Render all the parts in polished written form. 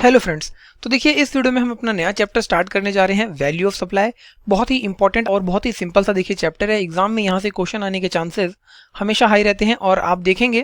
Hello friends. तो देखिए इस वीडियो में हम अपना नया चैप्टर स्टार्ट करने जा रहे हैं, वैल्यू ऑफ सप्लाई। बहुत ही इंपॉर्टेंट और बहुत ही सिंपल सा देखिए चैप्टर है। एग्जाम में यहाँ से क्वेश्चन आने के चांसेस हमेशा हाई रहते हैं और आप देखेंगे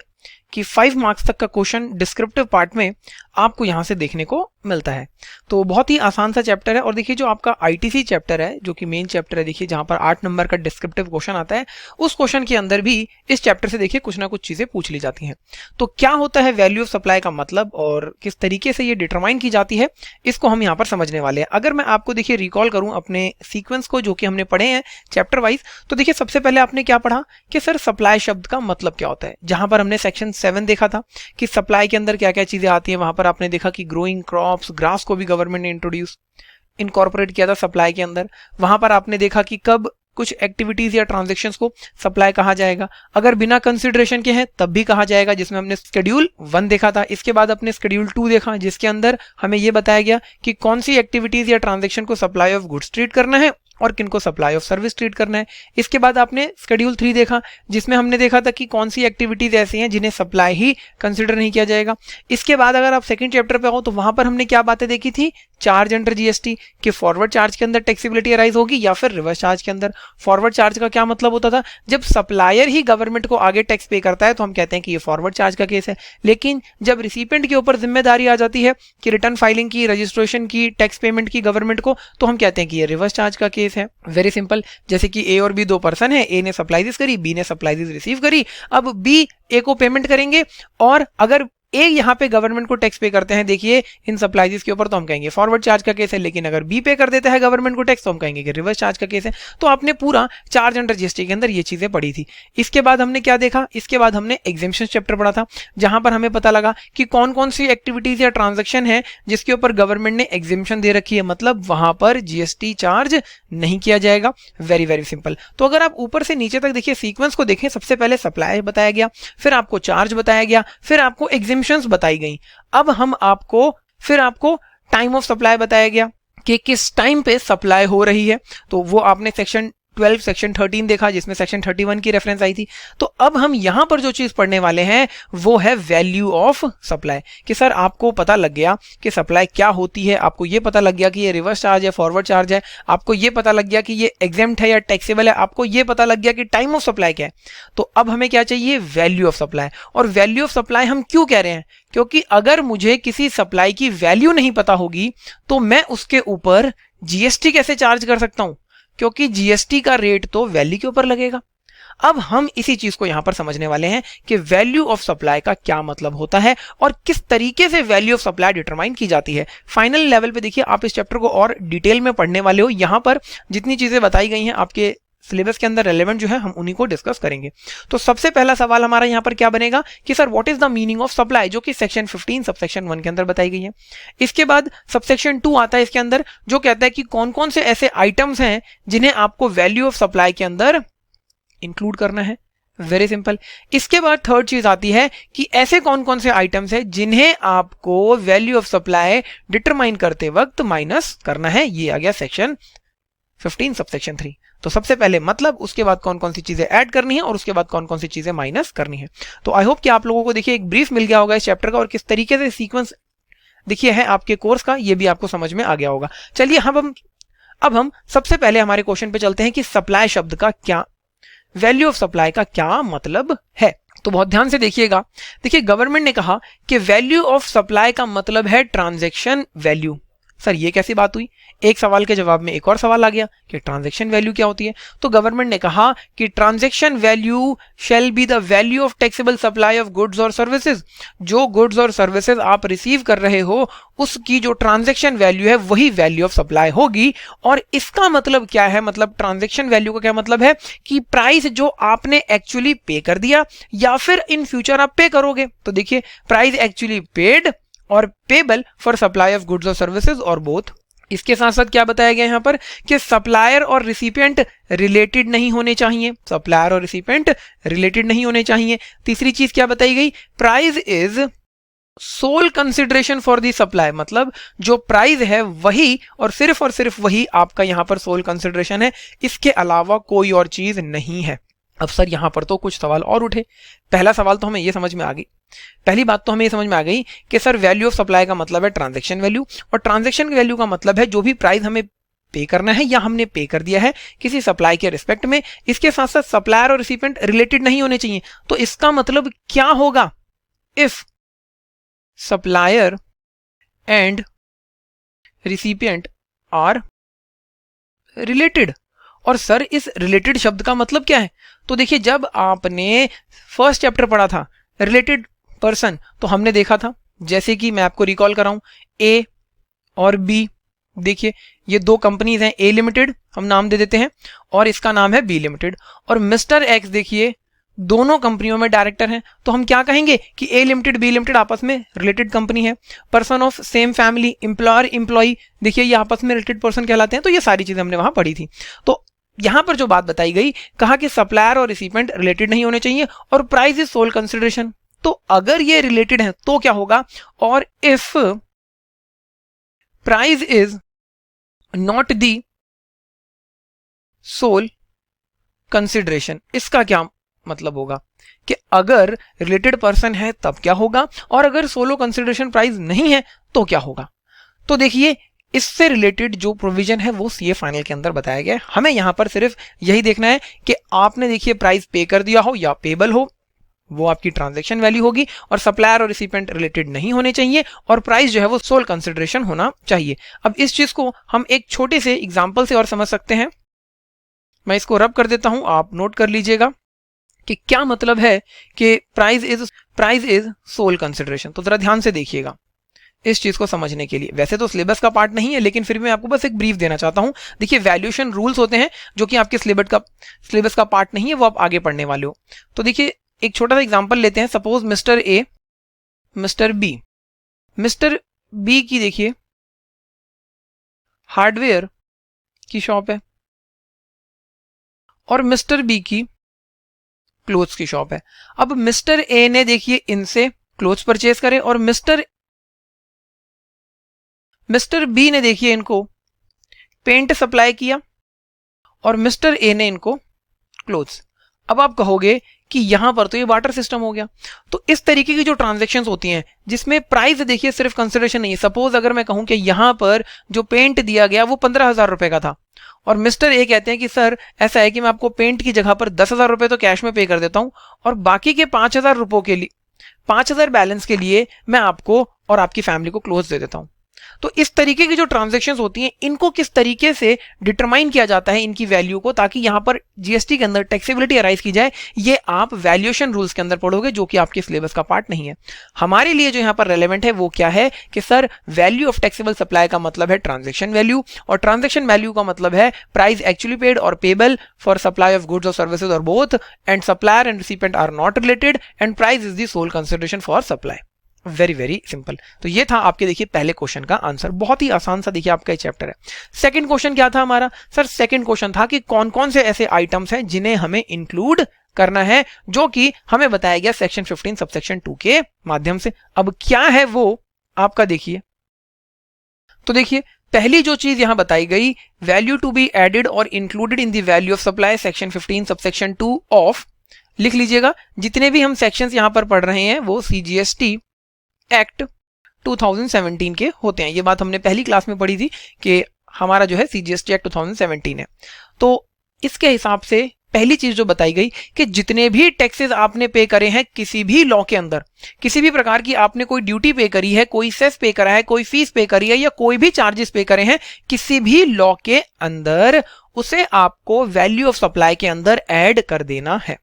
कि 5 मार्क्स तक का क्वेश्चन डिस्क्रिप्टिव पार्ट में आपको यहाँ से देखने को मिलता है। तो बहुत ही आसान सा चैप्टर है। और देखिए जो आपका आईटीसी चैप्टर है, जो कि मेन चैप्टर है, देखिए जहाँ पर 8 नंबर का डिस्क्रिप्टिव क्वेश्चन आता है, उस क्वेश्चन के अंदर भी इस चैप्टर से देखिए कुछ ना कुछ चीजें पूछ ली जाती हैं। तो क्या होता है वैल्यू ऑफ सप्लाई का मतलब और किस तरीके से ये डिटरमाइन की जाती है, इसको हम यहाँ पर समझने वाले हैं। अगर मैं आपको देखिए रिकॉल करूं अपने सीक्वेंस को जो कि हमने पढ़े हैं चैप्टर वाइज, तो देखिए सबसे पहले आपने क्या पढ़ा कि सर सप्लाई शब्द का मतलब क्या होता है। जहां पर हमने सेक्शन 7 देखा था कि सप्लाई के अंदर क्या क्या चीजें आती हैं, वहां पर आपने देखा कि ग्रोइंग क्रॉप्स, ग्रास को भी गवर्नमेंट ने इंट्रोड्यूस इनकॉर्पोरेट किया था सप्लाई के अंदर। वहां पर आपने देखा कि कब कुछ एक्टिविटीज या ट्रांजैक्शंस को सप्लाई कहा जाएगा, अगर बिना कंसिडरेशन के हैं तब भी कहा जाएगा, जिसमें हमने शेड्यूल 1 देखा था। इसके बाद अपने शेड्यूल 2 देखा, जिसके अंदर हमें यह बताया गया कि कौन सी एक्टिविटीज या ट्रांजैक्शन को सप्लाई ऑफ गुड्स ट्रीट करना है और किनको सप्लाई ऑफ सर्विस ट्रीट करना है। इसके बाद आपने शेड्यूल 3 देखा, जिसमें हमने देखा था कि कौन सी एक्टिविटीज ऐसी हैं जिन्हें सप्लाई ही कंसिडर नहीं किया जाएगा। इसके बाद अगर आप सेकंड चैप्टर पे हो तो वहां पर हमने क्या बातें देखी थी, चार्ज अंडर जीएसटी, कि फॉरवर्ड चार्ज के अंदर टैक्सेबिलिटी अराइज होगी या फिर रिवर्स चार्ज के अंदर। फॉरवर्ड चार्ज का क्या मतलब होता था, जब सप्लायर ही गवर्नमेंट को आगे टैक्स पे करता है तो हम कहते हैं कि ये फॉरवर्ड चार्ज का केस है। लेकिन जब रिसिपेंट के ऊपर जिम्मेदारी आ जाती है कि रिटर्न फाइलिंग की, रजिस्ट्रेशन की, टैक्स पेमेंट की गवर्नमेंट को, तो हम कहते हैं कि ये रिवर्स चार्ज का केस है। वेरी सिंपल, जैसे कि ए और बी 2 पर्सन है, ए ने सप्लाईज करी, बी ने सप्लाईज रिसीव करी। अब बी ए को पेमेंट करेंगे और अगर ए यहाँ पे गवर्नमेंट को टैक्स पे करते हैं देखिए इन सप्लाईज के ऊपर, तो हम कहेंगे फॉरवर्ड चार्ज का केस है। लेकिन अगर बी पे कर देता है गवर्नमेंट को टैक्स तो हम कहेंगे कि रिवर्स चार्ज का केस है। तो आपने पूरा चार्ज अंडर जीएसटी के अंदर ये चीजें पढ़ी थी। इसके बाद हमने क्या देखा, इसके बाद हमने एग्जेम्पशन चैप्टर पढ़ा था, जहां पर हमें पता लगा कि कौन कौन सी एक्टिविटीज या ट्रांजेक्शन है जिसके ऊपर गवर्नमेंट ने एग्जेम्पशन दे रखी है, मतलब वहां पर जीएसटी चार्ज नहीं किया जाएगा। Very very simple. तो अगर आप ऊपर से नीचे तक देखिए सीक्वेंस को देखें, सबसे पहले सप्लाई बताया गया, फिर आपको चार्ज बताया गया, फिर आपको एग्जेम्पशंस बताई गई। अब फिर आपको टाइम ऑफ सप्लाई बताया गया कि किस टाइम पे सप्लाई हो रही है। तो वो आपने सेक्शन 12 सेक्शन 13 देखा, जिसमें सेक्शन 31 की रेफरेंस आई थी। तो अब हम यहां पर जो चीज पढ़ने वाले हैं वो है वैल्यू ऑफ सप्लाई। कि सर आपको पता लग गया कि सप्लाई क्या होती है, आपको ये पता लग गया कि ये रिवर्स चार्ज है, फॉरवर्ड चार्ज है, आपको ये पता लग गया कि ये एग्जेम्प्ट है या टैक्सेबल है, आपको ये पता लग गया कि टाइम ऑफ सप्लाई क्या है। तो अब हमें क्या चाहिए, वैल्यू ऑफ सप्लाई। और वैल्यू ऑफ सप्लाई हम क्यों कह रहे हैं, क्योंकि अगर मुझे किसी सप्लाई की वैल्यू नहीं पता होगी तो मैं उसके ऊपर जीएसटी कैसे चार्ज कर सकता हूं, क्योंकि जीएसटी का रेट तो वैल्यू के ऊपर लगेगा। अब हम इसी चीज को यहां पर समझने वाले हैं कि वैल्यू ऑफ सप्लाई का क्या मतलब होता है और किस तरीके से वैल्यू ऑफ सप्लाई डिटरमाइन की जाती है। फाइनल लेवल पे देखिए आप इस चैप्टर को और डिटेल में पढ़ने वाले हो। यहां पर जितनी चीजें बताई गई हैं आपके सिलेबस के अंदर रेलेवेंट जो है, हम उन्हीं को डिस्कस करेंगे। तो सबसे पहला सवाल हमारा यहां पर क्या बनेगा कि sir what is the meaning of supply, जो कि सेक्शन 15 सबसेक्शन 1 के अंदर बताई गई है। इसके बाद सबसेक्शन 2 आता है इसके अंदर, जो कहता है कि कौन कौन से ऐसे आइटम्स हैं जिन्हें आपको वैल्यू ऑफ सप्लाई के अंदर इंक्लूड करना है। Very simple. इसके बाद थर्ड चीज आती है कि ऐसे कौन कौन से आइटम्स हैं जिन्हें आपको वैल्यू ऑफ सप्लाई डिटरमाइन करते वक्त माइनस करना है। ये आ गया सेक्शन 15 सबसेक्शन 3। तो सबसे पहले मतलब, उसके बाद कौन कौन सी चीजें ऐड करनी है और उसके बाद कौन कौन सी चीजें माइनस करनी है। तो आई होप कि आप लोगों को देखिए एक ब्रीफ मिल गया होगा इस चैप्टर का और किस तरीके से सीक्वेंस देखिए है आपके कोर्स का, ये भी आपको समझ में आ गया होगा। चलिए अब हम सबसे पहले हमारे क्वेश्चन पे चलते हैं कि सप्लाई शब्द का क्या, वैल्यू ऑफ सप्लाई का क्या मतलब है। तो बहुत ध्यान से देखिएगा। देखिए गवर्नमेंट ने कहा कि वैल्यू ऑफ सप्लाई का मतलब है ट्रांजैक्शन वैल्यू। सर ये कैसी बात हुई, एक सवाल के जवाब में एक और सवाल आ गया कि ट्रांजैक्शन वैल्यू क्या होती है। तो गवर्नमेंट ने कहा कि transaction value shall be the value of taxable supply of goods और सर्विसेज। जो गुड्स और सर्विसेज आप रिसीव कर रहे हो उसकी जो ट्रांजैक्शन वैल्यू है वही वैल्यू ऑफ सप्लाई होगी। और इसका मतलब क्या है, मतलब ट्रांजैक्शन वैल्यू का क्या मतलब है कि प्राइस जो आपने एक्चुअली पे कर दिया या फिर इन फ्यूचर आप पे करोगे। तो देखिए प्राइस एक्चुअली पेड और payable for supply of goods और सर्विसेज और बोथ। इसके साथ साथ क्या बताया गया यहां पर कि सप्लायर और रिसिपिएंट रिलेटेड नहीं होने चाहिए, सप्लायर और रिसिपिएंट रिलेटेड नहीं होने चाहिए। तीसरी चीज क्या बताई गई, price is soul consideration for the supply, मतलब जो प्राइस है वही और सिर्फ वही आपका यहां पर सोल कंसिडरेशन है, इसके अलावा कोई और चीज नहीं है। अब सर यहाँ पर तो कुछ सवाल और उठे। पहला सवाल तो हमें ये समझ में आ गई, पहली बात तो हमें ये समझ में आ गई कि सर वैल्यू ऑफ सप्लाई का मतलब है ट्रांजैक्शन वैल्यू, और ट्रांजैक्शन वैल्यू का मतलब है जो भी प्राइस हमें पे करना है या हमने पे कर दिया है किसी सप्लाई के रिस्पेक्ट में। इसके साथ साथ सप्लायर और रिसिपिएंट रिलेटेड नहीं होने चाहिए। तो इसका मतलब क्या होगा? If supplier and recipient are related. और सर इस रिलेटेड शब्द का मतलब क्या है? तो देखिए, जब आपने फर्स्ट चैप्टर पढ़ा था रिलेटेड पर्सन, तो हमने देखा था, जैसे कि मैं आपको रिकॉल कराऊं, ए और बी, देखिए ये दो कंपनीज हैं, ए लिमिटेड हम नाम दे देते हैं और इसका नाम है बी लिमिटेड, और मिस्टर एक्स देखिए दोनों कंपनियों में डायरेक्टर हैं, तो हम क्या कहेंगे कि ए लिमिटेड बी लिमिटेड आपस में रिलेटेड कंपनी है। Person of same family, employer employee, देखिए ये आपस में रिलेटेड पर्सन कहलाते हैं। तो ये सारी चीजें हमने वहां पढ़ी थी। तो यहां पर जो बात बताई गई, कहा कि सप्लायर और रिसिपिएंट रिलेटेड नहीं होने चाहिए और प्राइस इज सोल कंसिडरेशन। तो अगर ये रिलेटेड है तो क्या होगा? और if price is not the sole consideration, इसका क्या मतलब होगा कि अगर रिलेटेड पर्सन है तब क्या होगा, और अगर सोलो कंसिडरेशन प्राइस नहीं है तो क्या होगा? तो देखिए, इससे रिलेटेड जो प्रोविजन है वो सीए फाइनल के अंदर बताया गया है। हमें यहां पर सिर्फ यही देखना है कि आपने देखिए प्राइस पे कर दिया हो या पेबल हो, वो आपकी ट्रांजैक्शन वैल्यू होगी, और सप्लायर और रिसिपिएंट रिलेटेड नहीं होने चाहिए, और प्राइस जो है वो सोल कंसिडरेशन होना चाहिए। अब इस चीज को हम एक छोटे से एग्जांपल से और समझ सकते हैं। मैं इसको रब कर देता हूं, आप नोट कर लीजिएगा कि क्या मतलब है कि प्राइस इज सोल कंसिडरेशन। तो जरा ध्यान से देखिएगा इस चीज को समझने के लिए। वैसे तो सिलेबस का पार्ट नहीं है, लेकिन फिर भी मैं आपको बस एक ब्रीफ देना चाहता हूं। देखिए, वैल्यूएशन रूल्स होते हैं जो कि आपके सिलेबस का पार्ट नहीं है, वो आप आगे पढ़ने वाले हो। तो देखिए, एक छोटा सा एग्जांपल लेते हैं। Suppose mister A, mister B की देखिए हार्डवेयर की शॉप है और मिस्टर बी की क्लोथ्स की शॉप है। अब मिस्टर ए ने देखिए इनसे क्लोथ्स परचेज करे और मिस्टर बी ने देखिए इनको पेंट सप्लाई किया और मिस्टर ए ने इनको क्लोथ्स। अब आप कहोगे कि यहां पर तो ये बार्टर सिस्टम हो गया। तो इस तरीके की जो ट्रांजैक्शंस होती हैं जिसमें प्राइस देखिए सिर्फ कंसिडरेशन नहीं है। सपोज अगर मैं कहूं कि यहां पर जो पेंट दिया गया वो 15,000 रुपए का था और मिस्टर ए कहते हैं कि सर ऐसा है कि मैं आपको पेंट की जगह पर 10,000 रुपए तो कैश में पे कर देता हूं और बाकी के 5,000 रुपयों के लिए 5,000 बैलेंस के लिए मैं आपको और आपकी फैमिली को क्लोज दे देता हूं। तो इस तरीके की जो ट्रांजैक्शंस होती हैं इनको किस तरीके से डिटरमाइन किया जाता है इनकी वैल्यू को, ताकि यहां पर जीएसटी के अंदर टैक्सेबिलिटी अराइज की जाए, ये आप वैल्यूएशन रूल्स के अंदर पढ़ोगे जो कि आपके सिलेबस का पार्ट नहीं है। हमारे लिए जो यहां पर रेलेवेंट है वो क्या है कि sir value of taxable supply का मतलब है ट्रांजैक्शन वैल्यू, और ट्रांजैक्शन वैल्यू का मतलब है प्राइस एक्चुअली पेड और payable for supply of goods और सर्विसेज और both, and supplier and recipient are not related and price is the sole consideration for supply. Very very simple. तो ये था आपके देखिए पहले क्वेश्चन का आंसर, बहुत ही आसान सा देखिए आपका चैप्टर है। सेकंड क्वेश्चन क्या था हमारा? सर सेकंड क्वेश्चन था कि कौन कौन से ऐसे आइटम्स हैं जिन्हें हमें इंक्लूड करना है, जो कि हमें बताया गया सेक्शन 15 सबसेक्शन 2 के माध्यम से। अब क्या है वो आपका देखिए, तो देखिए पहली जो चीज यहां बताई गई, वैल्यू टू बी एडेड और included in the value of supply section 15 subsection 2 of, लिख लीजिएगा। जितने भी हम सेक्शंस यहां पर पढ़ रहे हैं वो सीजीएसटी एक्ट 2017 के होते हैं। ये बात हमने पहली क्लास में पढ़ी थी कि हमारा जो है सीजीएसटी एक्ट 2017 है। तो इसके हिसाब से पहली चीज जो बताई गई कि जितने भी टैक्सेस आपने पे करे हैं किसी भी लॉ के अंदर, किसी भी प्रकार की आपने कोई ड्यूटी पे करी है, कोई सेस पे करा है, कोई फीस पे करी है या कोई भी चार्जेस पे करे हैं किसी भी लॉ के अंदर, उसे आपको वैल्यू ऑफ सप्लाई के अंदर ऐड कर देना है।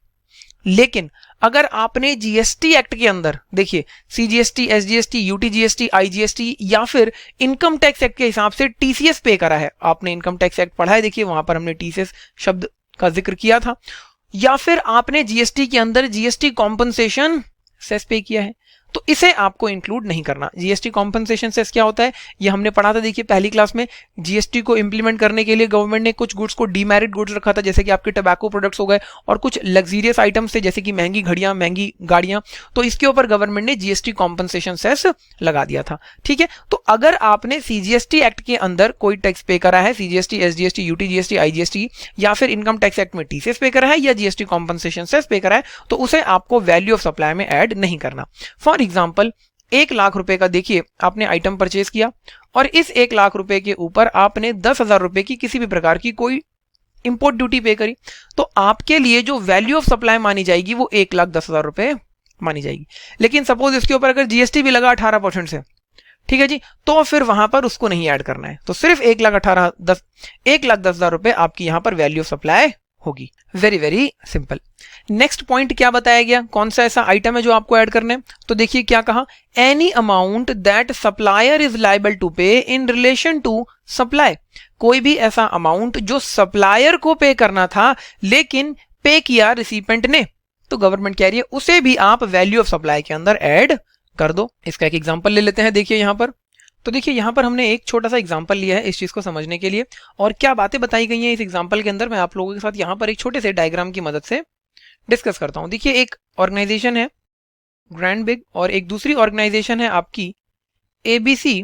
लेकिन अगर आपने जीएसटी एक्ट के अंदर देखिए सीजीएसटी, एसजीएसटी, यूटीजीएसटी, आईजीएसटी या फिर इनकम टैक्स एक्ट के हिसाब से टीसीएस पे करा है, आपने इनकम टैक्स एक्ट पढ़ा है, देखिए वहां पर हमने टीसीएस शब्द का जिक्र किया था, या फिर आपने जीएसटी के अंदर जीएसटी कॉम्पनसेशन सेस पे किया है, तो इसे आपको इंक्लूड नहीं करना। जीएसटी कॉम्पनसेशन सेस क्या होता है, ये हमने पढ़ा था देखिए पहली क्लास में। जीएसटी को इंप्लीमेंट करने के लिए गवर्नमेंट ने कुछ गुड्स को डीमेरिट गुड्स रखा था, जैसे कि आपके टबैको प्रोडक्ट्स हो गए, और कुछ लग्जरियस आइटम्स थे जैसे कि महंगी घड़ियां, महंगी गाड़ियां, तो इसके ऊपर गवर्नमेंट ने जीएसटी कॉम्पनसेशन सेस लगा दिया था। ठीक है, तो अगर आपने सीजीएसटी एक्ट के अंदर कोई टैक्स पे करा है, सीजीएसटी, एसजीएसटी, यूटीजीएसटी, आईजीएसटी, या फिर इनकम टैक्स एक्ट में टीसीएस पे करा है या जीएसटी कॉम्पनसेशन सेस पे करा है, तो उसे आपको वैल्यू ऑफ सप्लाई में ऐड नहीं करना। फॉर एग्जाम्पल 1 लाख रुपए का देखिए आपने आइटम परचेज किया, और इस 1 लाख रुपए के ऊपर आपने 10,000 रुपए की किसी भी प्रकार की कोई इंपोर्ट ड्यूटी पे करी, तो आपके लिए जो वैल्यू ऑफ सप्लाई मानी जाएगी वो 1,10,000 रुपए मानी जाएगी। लेकिन सपोज इसके ऊपर अगर जीएसटी भी लगा 18% से, ठीक है जी, तो फिर वहां पर उसको नहीं ऐड करना है, तो सिर्फ 1,10,000 रुपए आपकी यहां पर वैल्यू ऑफ सप्लाई होगी। Very very simple. Next point क्या बताया गया, कौन सा ऐसा आइटम है जो आपको ऐड करना है, तो देखिए क्या कहा, any amount that supplier is liable to pay in relation to supply. कोई भी ऐसा अमाउंट जो सप्लायर को पे करना था लेकिन पे किया रिसिपेंट ने, तो गवर्नमेंट कह रही है उसे भी आप वैल्यू ऑफ सप्लाई के अंदर ऐड कर दो। इसका एक एग्जांपल ले लेते हैं। देखिए यहां पर, तो देखिए यहां पर हमने एक छोटा सा एग्जांपल लिया है इस चीज को समझने के लिए, और क्या बातें बताई गई हैं इस एग्जांपल के अंदर मैं आप लोगों के साथ यहां पर एक छोटे से डायग्राम की मदद से डिस्कस करता हूं। देखिए एक ऑर्गेनाइजेशन है ग्रैंड बिग और एक दूसरी ऑर्गेनाइजेशन है आपकी एबीसी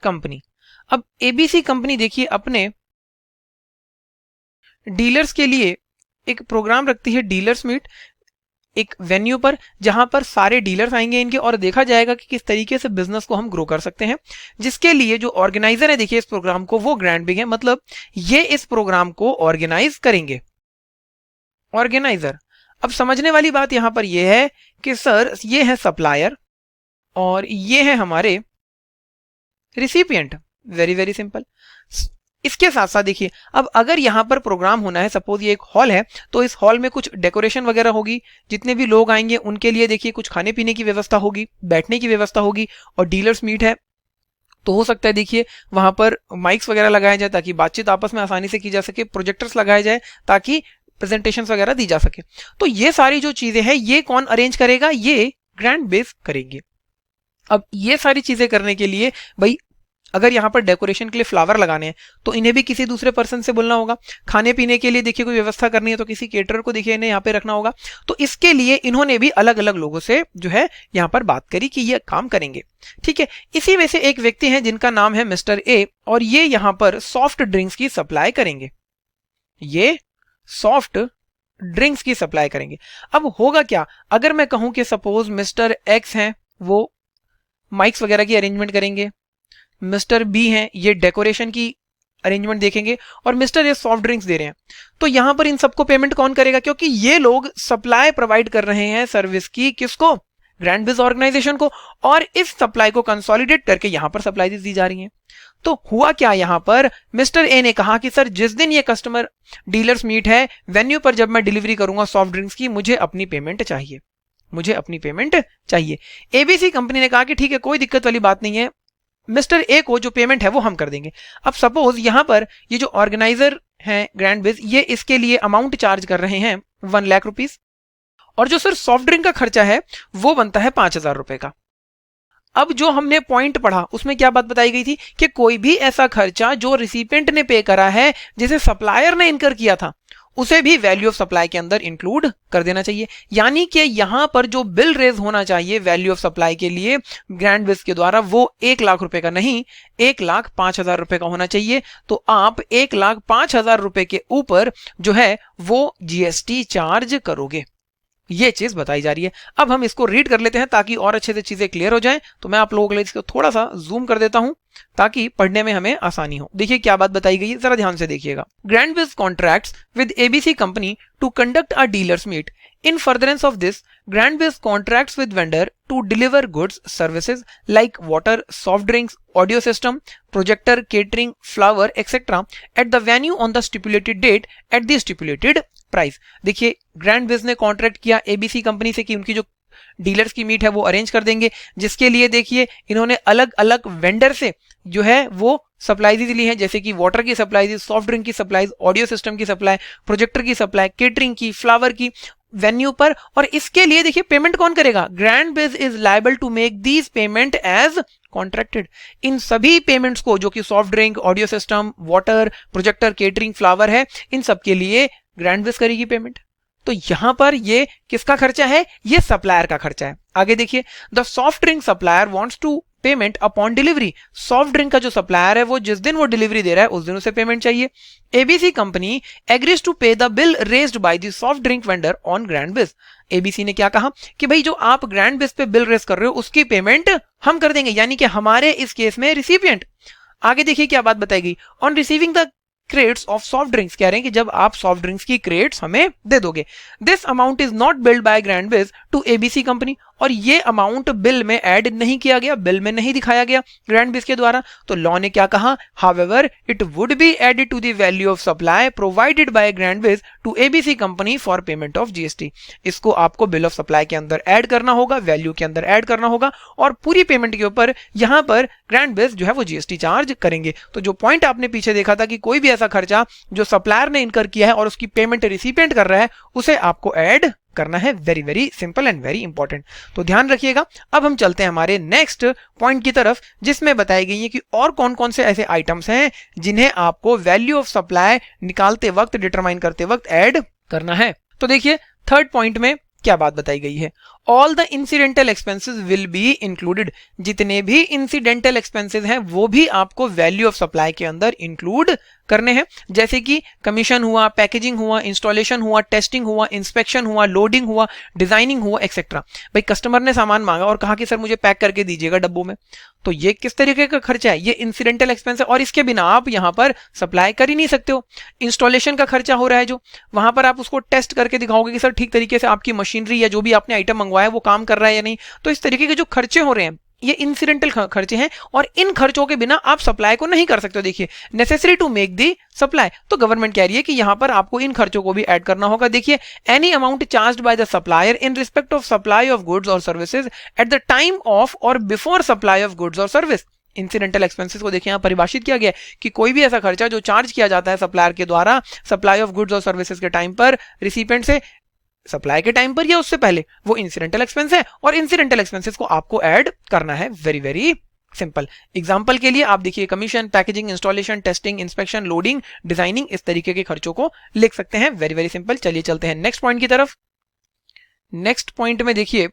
कंपनी। अब एबीसी कंपनी देखिए अपने डीलर्स के लिए एक प्रोग्राम रखती है, डीलर्स मीट, एक वेन्यू पर जहां पर सारे डीलर्स आएंगे इनके, और देखा जाएगा कि किस तरीके से बिजनेस को हम ग्रो कर सकते हैं, जिसके लिए जो ऑर्गेनाइजर है देखिए इस प्रोग्राम को, वो ग्रैंड बिग है, मतलब ये इस प्रोग्राम को ऑर्गेनाइज करेंगे। ऑर्गेनाइजर, अब समझने वाली बात यहां पर यह है कि सर ये है सप्लायर और ये है हमारे रिसिपिएंट। Very very simple. इसके साथ साथ देखिए अब अगर यहां पर प्रोग्राम होना है, सपोज ये एक हॉल है, तो इस हॉल में कुछ डेकोरेशन वगैरह होगी, जितने भी लोग आएंगे उनके लिए देखिए कुछ खाने पीने की व्यवस्था होगी, बैठने की व्यवस्था होगी, और डीलर्स मीट है तो हो सकता है देखिए वहां पर माइक्स वगैरह लगाए जाए ताकि बातचीत आपस में आसानी से की जा सके, प्रोजेक्टर्स लगाए जाए ताकि प्रेजेंटेशन वगैरह दी जा सके। तो ये सारी जो चीजें हैं ये कौन अरेंज करेगा, ये ग्रैंड बेस करेंगे। अब ये सारी चीजें करने के लिए भाई अगर यहाँ पर डेकोरेशन के लिए फ्लावर लगाने हैं तो इन्हें भी किसी दूसरे पर्सन से बोलना होगा, खाने पीने के लिए देखिए कोई व्यवस्था करनी है तो किसी केटरर को देखिए इन्हें यहाँ पे रखना होगा, तो इसके लिए इन्होंने भी अलग अलग लोगों से जो है यहाँ पर बात करी कि ये काम करेंगे। ठीक है, इसी में से एक व्यक्ति हैं जिनका नाम है मिस्टर ए, और ये यहाँ पर सॉफ्ट ड्रिंक्स की सप्लाई करेंगे, ये सॉफ्ट ड्रिंक्स की सप्लाई करेंगे। अब होगा क्या, अगर मैं कहूं कि सपोज मिस्टर एक्स हैं वो माइक्स वगैरह की अरेंजमेंट करेंगे, मिस्टर बी हैं ये डेकोरेशन की अरेंजमेंट देखेंगे, और मिस्टर ए सॉफ्ट ड्रिंक्स दे रहे हैं, तो यहां पर इन सबको पेमेंट कौन करेगा, क्योंकि ये लोग सप्लाई प्रोवाइड कर रहे हैं सर्विस की, किसको, ग्रैंड बिज ऑर्गेनाइजेशन को, और इस सप्लाई को कंसोलिडेट करके यहां पर सप्लाई दी जा रही है। तो हुआ क्या, यहां पर मिस्टर ए ने कहा कि सर जिस दिन ये कस्टमर डीलर्स मीट है वेन्यू पर, जब मैं डिलीवरी करूंगा सॉफ्ट ड्रिंक्स की, मुझे अपनी पेमेंट चाहिए, मुझे अपनी पेमेंट चाहिए। एबीसी कंपनी ने कहा कि ठीक है कोई दिक्कत वाली बात नहीं है, मिस्टर ए को जो पेमेंट है वो हम कर देंगे। अब सपोज यहां पर ये जो ऑर्गेनाइजर हैं ग्रैंड बिज, ये इसके लिए अमाउंट चार्ज कर रहे हैं 1 लाख रुपीस, और जो सर सॉफ्ट ड्रिंक का खर्चा है वो बनता है 5,000 रुपए का। अब जो हमने पॉइंट पढ़ा उसमें क्या बात बताई गई थी कि कोई भी ऐसा खर्चा जो रिसिपेंट ने पे करा है, जिसे सप्लायर ने इनकर किया था, उसे भी वैल्यू ऑफ सप्लाई के अंदर इंक्लूड कर देना चाहिए। यानी कि यहां पर जो बिल रेज होना चाहिए वैल्यू ऑफ सप्लाई के लिए ग्रैंड बिज के द्वारा, वो 1 लाख रुपए का नहीं 1,05,000 रुपए का होना चाहिए। तो आप 1,05,000 रुपए के ऊपर जो है वो जीएसटी चार्ज करोगे, ये चीज बताई जा रही है। अब हम इसको रीड कर लेते हैं ताकि और अच्छे से चीजें क्लियर हो जाएं। तो मैं आप लोगों के लिए इसको थोड़ा सा जूम कर देता हूं ताकि पढ़ने में हमें आसानी हो। देखिए क्या बात बताई गई है, जरा ध्यान से देखिएगा। Grand biz contracts with ABC company to conduct a dealers meet. In furtherance of this, Grand Biz contracts with vendor to deliver goods, services like water, soft drinks, audio system, projector, catering, flower, etc. at the venue on the stipulated date at the stipulated price. देखिए grand बिज ने contract किया ABC company से कि उनकी जो dealers की meet है वो अरेंज कर देंगे, जिसके लिए देखिए इन्होंने अलग अलग वेंडर से जो है वो सप्लाईज ली हैं, जैसे कि वाटर की सप्लाईज, सॉफ्ट ड्रिंक की सप्लाईज, ऑडियो सिस्टम की सप्लाई, प्रोजेक्टर की सप्लाई, केटरिंग की, फ्लावर की, वेन्यू पर, और इसके लिए देखिए पेमेंट कौन करेगा, Grandbiz is liable to make these payment as contracted. इन सभी पेमेंट्स को, जो कि soft drink, audio system, water, projector, catering, flower है, इन सब के लिए ग्रैंडबिज करेगी पेमेंट। तो यहां पर ये किसका खर्चा है, ये सप्लायर का खर्चा है। आगे देखिए, the soft drink supplier wants to payment upon delivery. Soft drink का जो सप्लायर है वो जिस दिन वो डिलीवरी दे रहा है उस दिन उसे पेमेंट चाहिए। ABC company agrees to pay the bill raised by the soft drink vendor on Grandbiz. ABC ने क्या कहा कि भाई जो आप ग्रैंडबिज पे बिल रेज कर रहे हो उसकी पेमेंट हम कर देंगे, यानी कि हमारे इस केस में रिसिपिएंट। आगे देखिए क्या बात बताई गई, on receiving the crates of soft drinks, कह रहे हैं कि जब आप सॉफ्ट ड्रिंक्स की क्रेट्स हमें दे दोगे, this amount is not billed by Grandbiz to ABC company, और ये अमाउंट बिल में ऐड नहीं किया गया, बिल में नहीं दिखाया गया ग्रैंडबिज के द्वारा। तो लॉ ने क्या कहा, however it would be added to the value of supply provided by Grandbiz to ABC company for payment of GST. इसको आपको बिल ऑफ सप्लाई के अंदर ऐड करना होगा, वैल्यू के अंदर ऐड करना होगा, और पूरी पेमेंट के ऊपर यहां पर ग्रैंडबिज जो है वो जीएसटी चार्ज करेंगे। तो जो पॉइंट आपने पीछे देखा था कि कोई भी ऐसा खर्चा जो सप्लायर ने इनकर किया है और उसकी पेमेंट रिसिपिएंट कर रहा है, उसे आपको ऐड करना है। Very very simple and very important, तो ध्यान रखिएगा। अब हम चलते हैं हमारे नेक्स्ट पॉइंट की तरफ, जिसमें बताई गई है कि और कौन कौन से ऐसे आइटम्स हैं जिन्हें आपको वैल्यू ऑफ सप्लाई निकालते वक्त, डिटरमाइन करते वक्त ऐड करना है। तो देखिए थर्ड पॉइंट में क्या बात बताई गई है, all the incidental expenses will be included. जितने भी इंसिडेंटल एक्सपेंसेस हैं वो भी आपको वैल्यू ऑफ सप्लाई के अंदर इंक्लूड करने हैं, जैसे कि कमीशन हुआ, पैकेजिंग हुआ, इंस्टॉलेशन हुआ, टेस्टिंग हुआ, इंस्पेक्शन हुआ, लोडिंग हुआ, डिजाइनिंग हुआ, एक्सेट्रा। भाई कस्टमर ने सामान मांगा और कहा कि सर मुझे पैक करके दीजिएगा डब्बों में, तो ये किस तरीके का खर्चा है, ये इंसिडेंटल एक्सपेंस है, और इसके बिना आप यहां पर सप्लाई कर ही नहीं सकते हो। इंस्टॉलेशन का खर्चा हो रहा है जो, वहां पर आप उसको टेस्ट करके दिखाओगे कि सर ठीक तरीके से आपकी मशीनरी या जो भी आपने आइटम मंगवाया है वो काम कर रहा है या नहीं। तो इस तरीके के जो खर्चे हो रहे हैं ये इंसिडेंटल खर्चे हैं, और इन खर्चों के बिना आप सप्लाई को नहीं कर सकते हो। देखिए necessary to make the supply, तो गवर्नमेंट कह रही है कि यहां पर आपको इन खर्चों को भी ऐड करना होगा। देखिए any amount charged by the supplier in respect of supply of goods और services at the time of और बिफोर सप्लाई ऑफ गुड्स और सर्विस। इंसिडेंटल एक्सपेंसेस को देखिए यहां परिभाषित किया गया है कि कोई भी ऐसा खर्चा जो चार्ज किया जाता है सप्लायर के द्वारा सप्लाई ऑफ गुड्स और सर्विसेज के टाइम पर, रिसिपिएंट से सप्लाई के टाइम पर या उससे पहले, वो इंसिडेंटल एक्सपेंस है, और इंसिडेंटल एक्सपेंसेस को आपको ऐड करना है। Very very simple. एग्जांपल के लिए आप देखिए commission, packaging, installation, testing, inspection, loading, designing, इस तरीके के खर्चों को लिख सकते हैं। Very very simple. चलिए चलते हैं नेक्स्ट पॉइंट की तरफ। नेक्स्ट पॉइंट में देखिए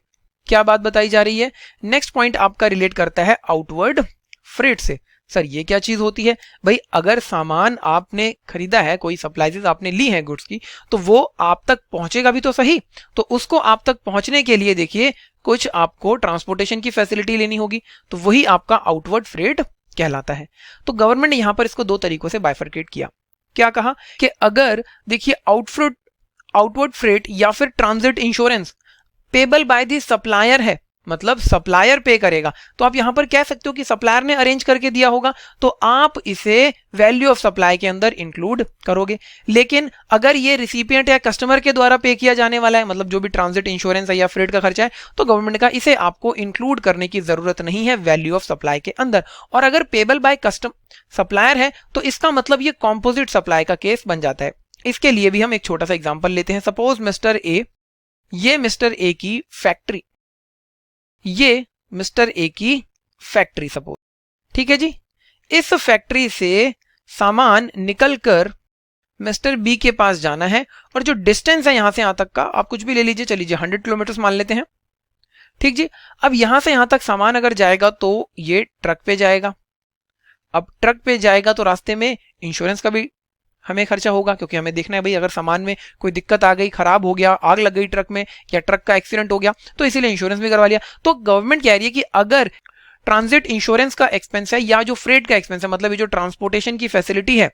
क्या बात बताई जा रही है। नेक्स्ट पॉइंट आपका रिलेट करता है आउटवर्ड फ्रेट से। सर ये क्या चीज होती है, भाई अगर सामान आपने खरीदा है, कोई सप्लाईज आपने ली है गुड्स की, तो वो आप तक पहुंचेगा भी तो सही, तो उसको आप तक पहुंचने के लिए देखिए कुछ आपको ट्रांसपोर्टेशन की फैसिलिटी लेनी होगी, तो वही आपका आउटवर्ड फ्रेट कहलाता है। तो गवर्नमेंट ने यहां पर इसको दो तरीकों से बाइफरकेट किया। क्या कहा कि अगर देखिए आउटवर्ड फ्रेट या फिर transit insurance payable by the supplier है, मतलब सप्लायर पे करेगा, तो आप यहां पर कह सकते हो कि सप्लायर ने अरेंज करके दिया होगा, तो आप इसे वैल्यू ऑफ सप्लाई के अंदर इंक्लूड करोगे। लेकिन अगर ये रिसिपिएंट या कस्टमर के द्वारा पे किया जाने वाला है, मतलब जो भी ट्रांजिट इंश्योरेंस है या फ्रेट का खर्चा है, तो गवर्नमेंट का इसे आपको इंक्लूड करने की जरूरत नहीं है वैल्यू ऑफ सप्लाई के अंदर। और अगर पेबल बाय कस्टम सप्लायर है तो इसका मतलब ये कॉम्पोजिट सप्लाई का केस बन जाता है। इसके लिए भी हम एक छोटा सा एग्जाम्पल लेते हैं। सपोज मिस्टर ए, ये मिस्टर ए की फैक्ट्री, ये मिस्टर ए की फैक्ट्री सपोज, ठीक है जी। इस फैक्ट्री से सामान निकलकर मिस्टर बी के पास जाना है, और जो डिस्टेंस है यहां से यहां तक का आप कुछ भी ले लीजिए, चलिए 100 किलोमीटर मान लेते हैं, ठीक जी। अब यहां से यहां तक सामान अगर जाएगा तो ये ट्रक पे जाएगा। अब ट्रक पे जाएगा तो रास्ते में इंश्योरेंस का भी हमें खर्चा होगा, क्योंकि हमें देखना है भाई अगर सामान में कोई दिक्कत आ गई, खराब हो गया, आग लग गई ट्रक में, या ट्रक का एक्सीडेंट हो गया, तो इसीलिए इंश्योरेंस भी करवा लिया। तो गवर्नमेंट कह रही है कि अगर ट्रांजिट इंश्योरेंस का एक्सपेंस है या जो फ्रेट का एक्सपेंस है, मतलब ये जो ट्रांसपोर्टेशन की फैसिलिटी है,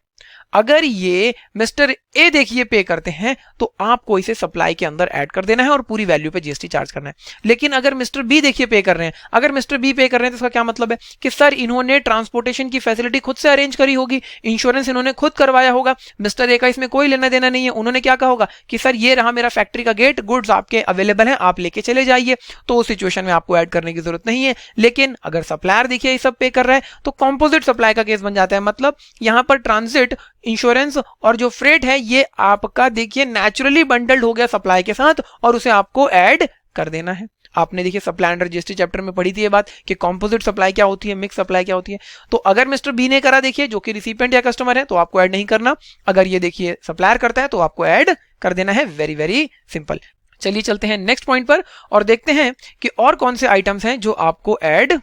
अगर ये मिस्टर ए देखिए पे करते हैं तो आपको इसे सप्लाई के अंदर ऐड कर देना है और पूरी वैल्यू पे जीएसटी चार्ज करना है। लेकिन अगर मिस्टर बी देखिए पे कर रहे हैं, अगर मिस्टर बी पे कर रहे हैं तो इसका क्या मतलब है कि सर इन्होंने ट्रांसपोर्टेशन की फैसिलिटी खुद से अरेंज करी होगी, इंश्योरेंस इन्होंने खुद करवाया होगा, मिस्टर ए का इसमें कोई लेना देना नहीं है। उन्होंने क्या कहा होगा कि सर ये रहा मेरा फैक्ट्री का गेट, गुड्स आपके अवेलेबल है, आप लेके चले जाइए, तो उस सिचुएशन में आपको ऐड करने की जरूरत नहीं है। लेकिन अगर सप्लायर देखिए ये सब पे कर रहा है तो कॉम्पोजिट सप्लाई का केस बन जाता है, मतलब यहां पर ट्रांजिट डिपॉजिट, इंश्योरेंस और जो फ्रेट है ये आपका देखिए नेचुरली बंडल्ड हो गया सप्लाई के साथ और उसे आपको ऐड कर देना है। आपने देखिए सप्लाई अंडर जीएसटी चैप्टर में पढ़ी थी ये बात कि कॉम्पोजिट सप्लाई क्या होती है, मिक्स सप्लाई क्या होती है। तो अगर मिस्टर बी ने करा देखिए जो कि रिसिपेंट या कस्टमर है तो आपको ऐड नहीं करना, अगर ये देखिए सप्लायर करता है तो आपको ऐड कर देना है। Very very simple. चलिए चलते हैं नेक्स्ट पॉइंट पर और देखते हैं कि और कौन से आइटम्स हैं जो आपको ऐड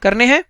करने हैं।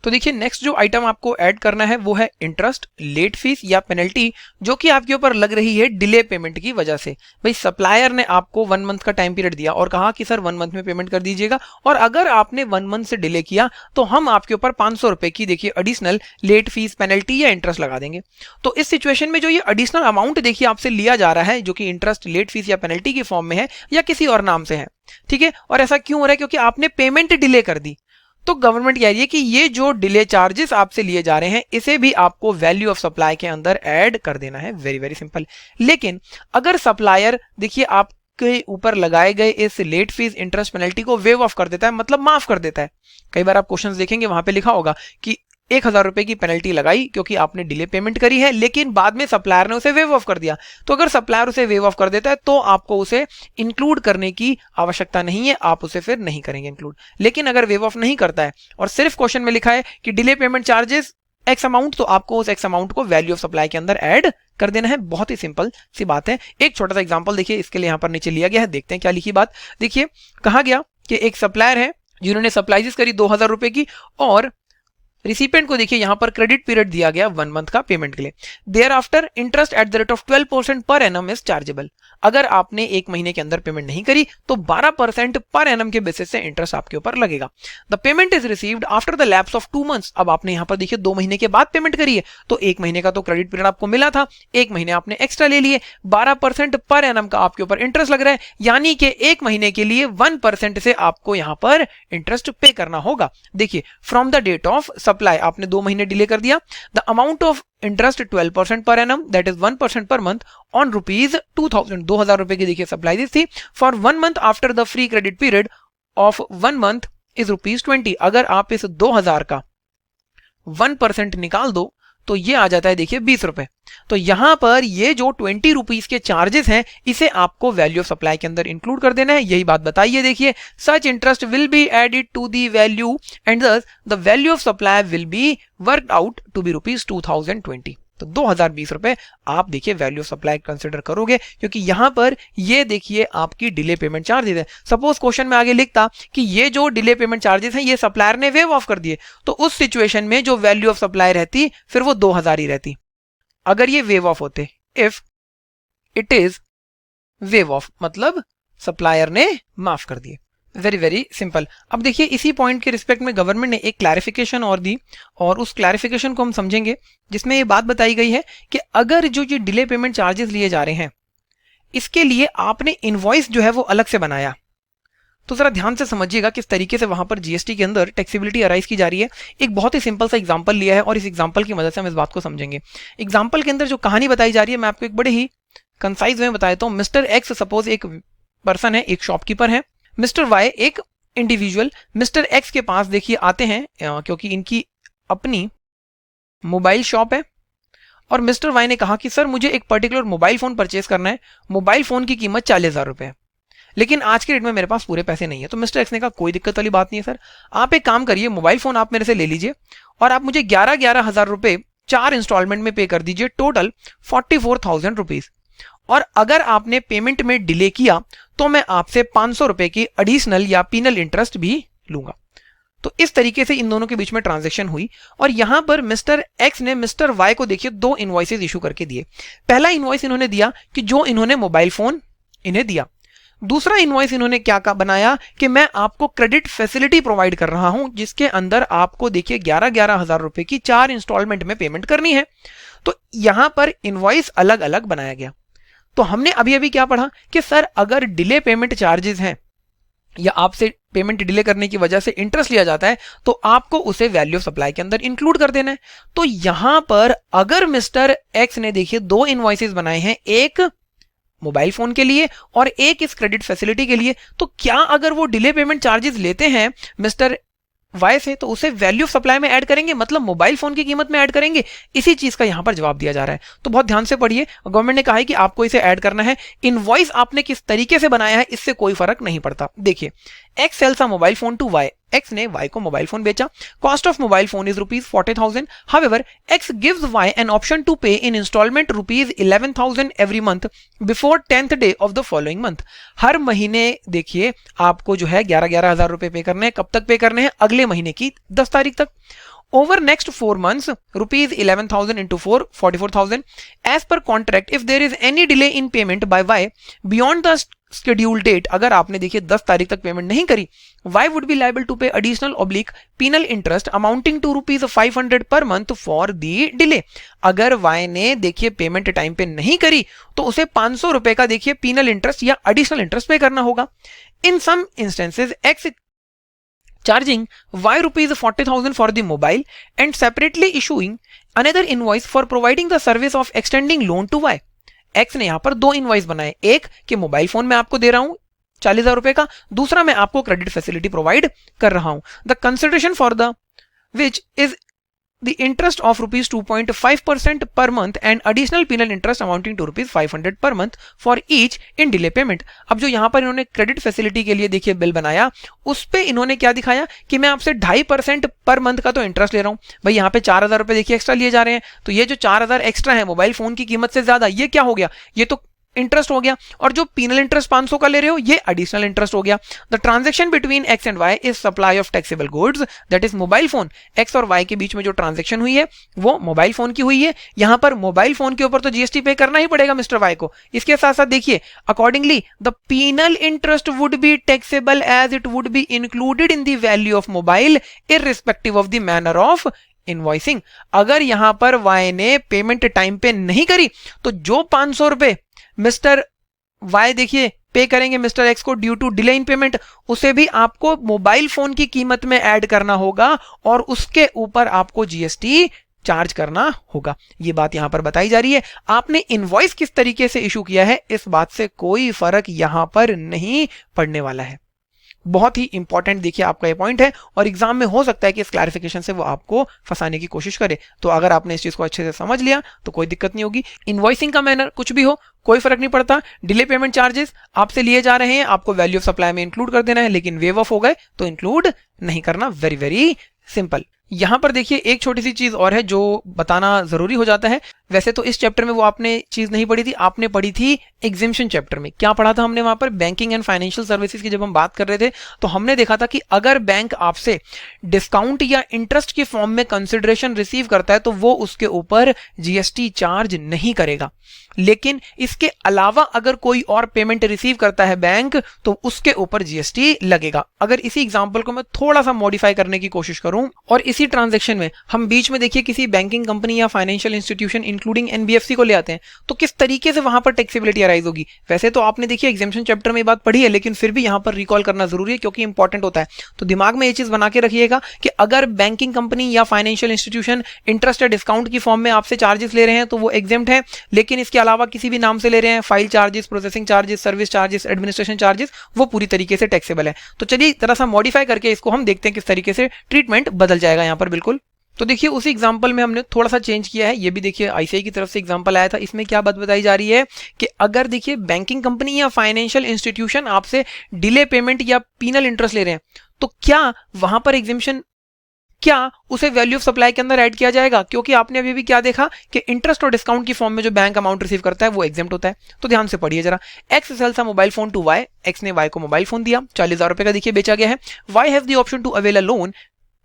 तो देखिए नेक्स्ट जो आइटम आपको ऐड करना है वो है इंटरेस्ट, लेट फीस या पेनल्टी जो कि आपके ऊपर लग रही है डिले पेमेंट की वजह से। भाई सप्लायर ने आपको 1 मंथ का टाइम पीरियड दिया और कहा कि सर 1 मंथ में पेमेंट कर दीजिएगा, और अगर आपने 1 मंथ से डिले किया तो हम आपके ऊपर 500 रुपए की देखिए एडिशनल लेट फीस, पेनल्टी या इंटरेस्ट लगा देंगे। तो इस सिचुएशन में जो ये एडिशनल अमाउंट देखिए आपसे लिया जा रहा है जो कि इंटरेस्ट, लेट फीस या पेनल्टी की फॉर्म में है या किसी और नाम से है, ठीक है, और ऐसा क्यों हो रहा है क्योंकि आपने पेमेंट डिले कर दी। तो गवर्नमेंट कह रही है कि ये जो डिले चार्जेस आपसे लिए जा रहे हैं इसे भी आपको वैल्यू ऑफ सप्लाई के अंदर ऐड कर देना है। Very very simple. लेकिन अगर सप्लायर देखिए आपके ऊपर लगाए गए इस लेट फीस, इंटरेस्ट, पेनल्टी को वेव ऑफ कर देता है, मतलब माफ कर देता है। कई बार आप क्वेश्चंस देखेंगे वहां पे लिखा होगा कि 1000 रुपए की पेनल्टी लगाई क्योंकि आपने डिले पेमेंट करी है, लेकिन बाद में सप्लायर ने उसे वेव ऑफ कर दिया। तो अगर सप्लायर उसे वेव ऑफ कर देता है तो आपको उसे इंक्लूड करने की आवश्यकता नहीं है, आप उसे फिर नहीं करेंगे इंक्लूड। लेकिन अगर वेव ऑफ नहीं करता है और सिर्फ क्वेश्चन में लिखा है कि delay payment charges x amount, तो आपको उस एक्स अमाउंट को वैल्यू ऑफ सप्लाई के अंदर ऐड कर देना है। बहुत ही सिंपल सी बात है। एक छोटा सा एग्जांपल देखिए इसके लिए यहां पर नीचे लिया गया है, देखते हैं क्या लिखी बात। देखिए कहा गया कि एक सप्लायर है जिन्होंने सप्लाईज करी 2000 रुपए की और रिसिपेंट को देखिए यहां पर क्रेडिट पीरियड दिया गया 1 मंथ का पेमेंट के लिए। Thereafter interest at the rate of 12% per annum is chargeable. अगर आपने 1 महीने के अंदर पेमेंट नहीं करी तो 12% पर एनम के बेसिस से इंटरेस्ट आपके ऊपर लगेगा। The payment is received after the lapse of 2 months. अब आपने यहां पर देखिए 2 महीने के बाद पेमेंट करी है तो 1 महीने का तो क्रेडिट पीरियड आपको मिला था, 1 महीने आपने एक्स्ट्रा ले लिए, 12% पर एनम का आपके ऊपर इंटरेस्ट लग रहा है, यानी कि 1 महीने के लिए 1% से आपको यहां पर इंटरेस्ट पे करना होगा। देखिए from the date of supply आपने 2 महीने डिले कर दिया, the amount of interest 12% per annum that is 1% per month on rupees 2000, 2000 रुपए की देखिए सप्लाई थी for 1 month after the free credit period of 1 month is rupees 20। अगर आप इस 2000 का 1% निकाल दो तो ये आ जाता है देखिए 20 रुपए। तो यहां पर ये जो 20 रुपीज के चार्जेस हैं इसे आपको वैल्यू ऑफ सप्लाई के अंदर इंक्लूड कर देना है। यही बात बताइए देखिए, such interest will be added to the value and thus the value of supply will be worked out to be rupees 2020। तो 2020 रुपए आप देखिए वैल्यू ऑफ सप्लाई कंसिडर करोगे क्योंकि यहां पर ये देखिए आपकी डिले पेमेंट चार्जेस है। सपोज क्वेश्चन में आगे लिखता कि ये जो डिले पेमेंट चार्जेस हैं ये सप्लायर ने वेव ऑफ कर दिए, तो उस सिचुएशन में जो वैल्यू ऑफ सप्लाई रहती फिर वो 2000 ही रहती अगर ये वेव ऑफ होते। If it is wave of मतलब सप्लायर ने माफ कर दिए। Very very simple. अब देखिए इसी पॉइंट के रिस्पेक्ट में गवर्नमेंट ने एक क्लैरिफिकेशन और दी और उस क्लैरिफिकेशन को हम समझेंगे जिसमें ये बात बताई गई है कि अगर जो ये डिले पेमेंट चार्जेस लिए जा रहे हैं इसके लिए आपने इनवॉइस जो है वो अलग से बनाया, तो जरा ध्यान से समझिएगा किस तरीके से वहां पर जीएसटी के अंदर टैक्सेबिलिटी अराइज की जा रही है। एक बहुत ही सिंपल सा एग्जांपल लिया है और इस एग्जांपल की मदद से हम इस बात को समझेंगे। एग्जांपल के अंदर जो कहानी बताई जा रही है मैं आपको एक बड़े ही कंसाइज में बताता हूँ। मिस्टर एक्स सपोज एक पर्सन है, एक शॉपकीपर है, मिस्टर वाई एक इंडिविजुअल मिस्टर एक्स के पास देखिए आते हैं क्योंकि इनकी अपनी मोबाइल शॉप है और मिस्टर वाई ने कहा कि सर मुझे एक पर्टिकुलर मोबाइल फोन परचेज करना है, मोबाइल फोन की कीमत 40,000 रुपए है, लेकिन आज के डेट में मेरे पास पूरे पैसे नहीं है। तो मिस्टर एक्स ने कहा कोई दिक्कत वाली बात नहीं है सर, आप एक काम करिए मोबाइल फोन आप मेरे से ले लीजिए और आप मुझे 11,000 रुपए 4 इंस्टॉलमेंट में पे कर दीजिए, टोटल 44,000 रुपीज। और अगर आपने पेमेंट में डिले किया तो मैं आपसे 500 रुपए की एडिशनल या पीनल इंटरेस्ट भी लूंगा। तो इस तरीके से इन दोनों के बीच में ट्रांजैक्शन हुई और यहां पर मिस्टर एक्स ने मिस्टर वाई को देखिए 2 इनवॉइसेस इशू करके दिए। पहला इनवॉइस इन्होंने दिया कि जो इन्होंने मोबाइल फोन इन्हें दिया, दूसरा इनवॉइस इन्होंने क्या बनाया कि मैं आपको क्रेडिट फैसिलिटी प्रोवाइड कर रहा हूं जिसके अंदर आपको देखिए 11,000 रुपए की 4 इंस्टॉलमेंट में पेमेंट करनी है। तो यहां पर इनवॉइस अलग अलग बनाया गया। तो हमने अभी अभी क्या पढ़ा कि सर अगर डिले पेमेंट चार्जेस हैं या आपसे पेमेंट डिले करने की वजह से इंटरेस्ट लिया जाता है तो आपको उसे वैल्यू ऑफ सप्लाई के अंदर इंक्लूड कर देना है। तो यहां पर अगर मिस्टर एक्स ने देखिए 2 इनवॉइसेस बनाए हैं, एक मोबाइल फोन के लिए और एक इस क्रेडिट फैसिलिटी के लिए, तो क्या अगर वो डिले पेमेंट चार्जेस लेते हैं मिस्टर वाई से, तो उसे वैल्यू ऑफ सप्लाई में ऐड करेंगे, मतलब मोबाइल फोन की कीमत में ऐड करेंगे। इसी चीज का यहां पर जवाब दिया जा रहा है। तो बहुत ध्यान से पढ़िए, गवर्नमेंट ने कहा है कि आपको इसे ऐड करना है। इनवॉइस आपने किस तरीके से बनाया है इससे कोई फर्क नहीं पड़ता। देखिए, X sells a mobile phone to Y, X ने वाई को मोबाइल फोन बेचा। Cost of mobile phone is ₹40,000। However X gives Y an option to pay in installment ₹11,000 every month before 10th day of the following month. हर महीने देखिए आपको जो है 11,000 रुपए पे करने हैं। कब तक पे करने हैं? अगले महीने की 10 तारीख तक। Over next 4 months, ₹11,000 into 4, 44,000. As per contract, if there is any delay in payment by Y beyond the scheduled date, अगर आपने देखिए 10 तारीख तक पेमेंट नहीं करी, Y would be liable to pay additional oblique penal interest amounting to ₹500 per month for the delay. अगर Y ने देखिए पेमेंट टाइम पे नहीं करी तो उसे 500 रुपए का देखिए पीनल इंटरेस्ट या एडिशनल इंटरेस्ट पे करना होगा। इन सम instances X charging Y ₹40,000 for the mobile and separately issuing another invoice for providing the service of extending loan to Y. X ने यहां पर दो इनवॉइस बनाए, एक कि मोबाइल फोन मैं आपको दे रहा हूं 40,000 रुपए का, दूसरा मैं आपको क्रेडिट फैसिलिटी प्रोवाइड कर रहा हूं। The consideration for the which is the interest of ₹2.5% per month and additional penal interest amounting to ₹500 per month for each in delay payment। अब जो यहां पर इन्होंने क्रेडिट फैसिलिटी के लिए देखिए बिल बनाया, उस पे इन्होंने क्या दिखाया कि मैं आपसे 2.5% पर मंथ का तो इंटरेस्ट ले रहा हूं। भाई यहां पे 4,000 रुपए देखिए एक्स्ट्रा लिए जा रहे हैं, तो ये जो 4,000 एक्स्ट्रा है मोबाइल फोन की कीमत से ज्यादा, ये क्या हो गया? ये तो इंटरेस्ट हो गया। और जो पीनल इंटरेस्ट 500 का ले रहे हो ये एडिशनल इंटरेस्ट हो गया। The transaction between X and Y is supply of taxable goods, that is mobile phone. X और वाई के बीच में जो ट्रांजैक्शन हुई है वो मोबाइल फोन की हुई है। यहां पर मोबाइल फोन के ऊपर तो जीएसटी पे करना ही पड़ेगा मिस्टर वाई को। इसके साथ साथ देखिए accordingly the penal interest would be taxable as it would be included in the value of mobile irrespective of the manner of invoicing. अगर यहां पर वाई ने पेमेंट टाइम पे नहीं करी तो जो 500 रुपए मिस्टर वाई देखिए पे करेंगे मिस्टर एक्स को due to delay in payment, उसे भी आपको मोबाइल फोन की कीमत में ऐड करना होगा और उसके ऊपर आपको जीएसटी चार्ज करना होगा। यह बात यहां पर बताई जा रही है। आपने इनवॉइस किस तरीके से इशू किया है इस बात से कोई फर्क यहां पर नहीं पड़ने वाला है। बहुत ही इंपॉर्टेंट देखिए आपका ये पॉइंट है और एग्जाम में हो सकता है कि इस क्लैरिफिकेशन से वो आपको फंसाने की कोशिश करे। तो अगर आपने इस चीज को अच्छे से समझ लिया तो कोई दिक्कत नहीं होगी। इनवॉइसिंग का मैनर कुछ भी हो कोई फर्क नहीं पड़ता। डिले पेमेंट चार्जेस आपसे लिए जा रहे हैं, आपको वैल्यू ऑफ सप्लाई में इंक्लूड कर देना है, लेकिन वेव ऑफ हो गए तो इंक्लूड नहीं करना। Very very simple. यहां पर देखिए एक छोटी सी चीज और है जो बताना जरूरी हो जाता है। वैसे तो इस चैप्टर में वो आपने चीज नहीं पढ़ी थी, आपने पढ़ी थी एग्जेम्पशन चैप्टर में। क्या पढ़ा था हमने वहां पर? बैंकिंग एंड फाइनेंशियल सर्विसेज की जब हम बात कर रहे थे तो हमने देखा था कि अगर बैंक आपसे डिस्काउंट या इंटरेस्ट के फॉर्म में कंसिडरेशन रिसीव करता है तो वो उसके ऊपर जीएसटी चार्ज नहीं करेगा, लेकिन इसके अलावा अगर कोई और पेमेंट रिसीव करता है बैंक तो उसके ऊपर जीएसटी लगेगा। अगर इसी एग्जांपल को मैं थोड़ा सा मॉडिफाई करने की कोशिश करूं और इसी ट्रांजैक्शन में हम बीच में देखिए किसी बैंकिंग कंपनी या फाइनेंशियल इंस्टीट्यूशन इंक्लूडिंग एनबीएफसी को ले आते हैं तो किस तरीके से वहां पर टैक्सेबिलिटी अराइज होगी। वैसे तो आपने देखिए एग्जेम्पशन चैप्टर में बात पढ़ी है, लेकिन फिर भी यहां पर रिकॉल करना जरूरी है क्योंकि इंपॉर्टेंट होता है। तो दिमाग में ये चीज बना के रखिएगा कि अगर बैंकिंग कंपनी या फाइनेंशियल इंस्टीट्यूशन इंटरेस्ट या डिस्काउंट की फॉर्म में आपसे चार्जेस ले रहे हैं तो वो एग्जेम्प्ट है, लेकिन इसके अलावा किसी भी नाम से ले रहे हैं, file charges, processing charges, service charges, administration charges, वो पूरी तरीके से टैक्सेबल है। तो चलिए जरा सा मॉडिफाई करके इसको हम देखते हैं किस तरीके से ट्रीटमेंट बदल जाएगा यहां पर। बिल्कुल, तो देखिए उसी एग्जांपल में हमने थोड़ा सा चेंज किया है। ये भी देखिए आईसीआई की तरफ से एग्जांपल आया था। इसमें क्या बात बताई जा रही है कि अगर देखिए बैंकिंग कंपनी या फाइनेंशियल इंस्टीट्यूशन आपसे डिले पेमेंट या पीनल इंटरेस्ट ले रहे हैं तो क्या वहां पर एग्जेम्पशन क्या उसे वैल्यू ऑफ सप्लाई के अंदर ऐड किया जाएगा? क्योंकि आपने अभी भी क्या देखा कि इंटरेस्ट और डिस्काउंट की फॉर्म में जो बैंक अमाउंट रिसीव करता है वो एग्जेम्प्ट होता है। तो ध्यान से पढ़िए जरा। X sells a mobile phone to Y, X ने वाई को मोबाइल फोन दिया, 40,000 रुपए का देखिए बेचा गया है। Y have the option to avail a loan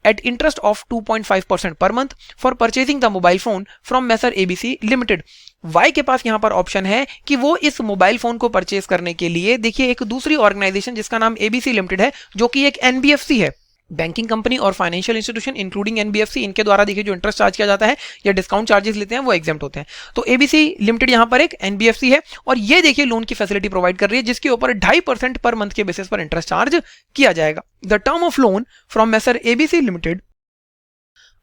at interest of 2.5% per month for purchasing the mobile phone from Messer ABC Limited। Y के पास यहां पर ऑप्शन है कि वो इस मोबाइल फोन को परचेज करने के लिए देखिए एक दूसरी ऑर्गेनाइजेशन जिसका नाम एबीसी लिमिटेड है, जो कि एक एनबीएफसी है। बैंकिंग कंपनी और फाइनेंशियल इंस्टीट्यूशन इंक्लूडिंग एनबीएफसी, इनके द्वारा देखिए जो इंटरेस्ट चार्ज किया जाता है या डिस्काउंट चार्जेस लेते हैं वो एग्जेम्प्ट होते हैं। तो एबीसी लिमिटेड यहां पर एक एनबीएफसी है और ये देखिए लोन की फैसिलिटी प्रोवाइड कर रही है जिसके ऊपर 2.5% पर मंथ के बेसिस पर इंटरेस्ट चार्ज किया जाएगा। The term of loan from messrs ABC limited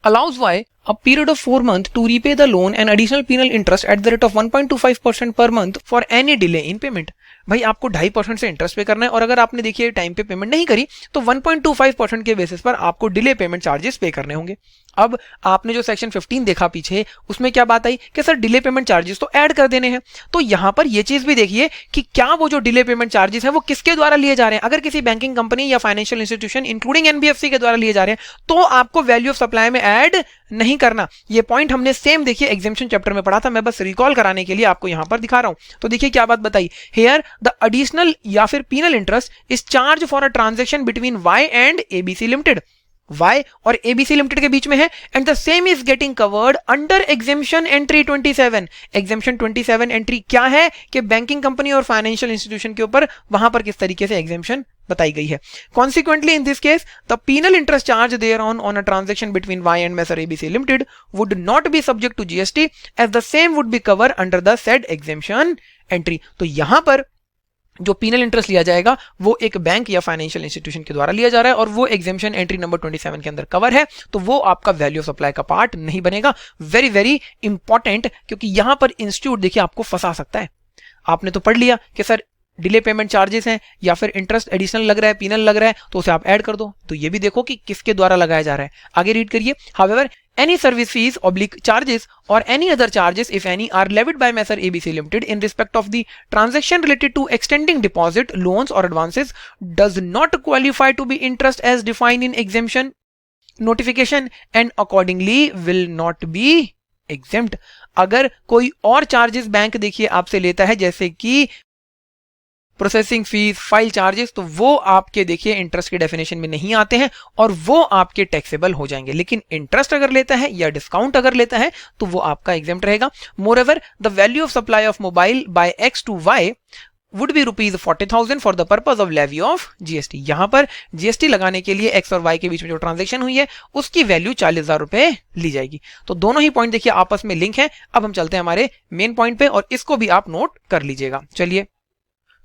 allows Y a period of 4 months to repay the loan and additional penal interest at the rate of 1.25% per month for any delay in payment। भाई आपको 2.5% से interest पे करना है, और अगर आपने देखिए टाइम पे पेमेंट नहीं करी तो 1.25% के बेसिस पर आपको डिले पेमेंट चार्जेस पे करने होंगे। अब आपने जो सेक्शन 15 देखा पीछे, उसमें क्या बात आई कि सर डिले पेमेंट चार्जेस तो ऐड कर देने हैं। तो यहां पर ये चीज भी देखिए कि क्या वो जो डिले पेमेंट चार्जेस है वो किसके द्वारा लिए जा रहे हैं। अगर किसी बैंकिंग कंपनी या फाइनेंशियल इंस्टीट्यूशन इंक्लूडिंग एनबीएफसी के द्वारा लिए जा रहे हैं तो आपको वैल्यू ऑफ सप्लाई में ऐड नहीं करना। ये पॉइंट हमने सेम देखिए एग्जेम्पशन चैप्टर में पढ़ा था, मैं बस रिकॉल कराने के लिए आपको यहां पर दिखा रहा हूं। तो देखिए क्या बात बताई, हियर द एडिशनल या फिर penal interest is charge for a transaction between Y and ABC limited. Y और ABC लिमिटेड के बीच में है, and the same is getting covered under exemption entry 27। Exemption 27 entry क्या है कि बैंकिंग कंपनी और फाइनेंशियल इंस्टीट्यूशन के ऊपर वहां पर किस तरीके से एग्जेम्पशन बताई गई है। Consequently, in this case, the penal interest charge thereon on a transaction between Y and Messer ABC Limited would not be subject to GST, as the same would be covered under the said exemption entry। तो यहां पर जो penal interest लिया जाएगा वो एक bank या financial institution के द्वारा लिया जा रहा है और वो एग्जेम्पशन एंट्री नंबर 27 के अंदर कवर है, तो वो आपका वैल्यू ऑफ सप्लाई का पार्ट नहीं बनेगा। वेरी वेरी इंपॉर्टेंट, क्योंकि यहां पर इंस्टीट्यूट देखिए आपको फंसा सकता है। आपने तो पढ़ लिया कि सर डिले पेमेंट चार्जेस हैं या फिर इंटरेस्ट एडिशनल लग रहा है, पीनल लग रहा है, तो उसे आप ऐड कर दो। तो ये भी देखो कि किसके द्वारा लगाया जा रहा है। आगे रीड करिए, however any service fees oblique charges or any other charges if any are levied by Messer ABC Limited in respect of the transaction related to extending deposit, loans or advances does not qualify to be interest as defined in exemption notification and accordingly will not be exempt। अगर कोई और charges bank देखिए आपसे लेता है जैसे कि processing fees, file charges, तो वो आपके देखिए इंटरेस्ट के डेफिनेशन में नहीं आते हैं और वो आपके टैक्सेबल हो जाएंगे। लेकिन इंटरेस्ट अगर लेता है या डिस्काउंट अगर लेता है तो वो आपका एग्जेम्प्ट रहेगा। Moreover the value of supply of mobile by X to Y would be rupees 40,000 for the purpose of levy of GST. यहां पर जीएसटी लगाने के लिए एक्स और वाई के बीच में जो ट्रांजेक्शन हुई है उसकी वैल्यू 40,000 रुपए ली जाएगी। तो दोनों ही पॉइंट देखिए आपस में लिंक है। अब हम चलते हैं हमारे मेन पॉइंट पे और इसको भी आप नोट कर लीजिएगा। चलिए,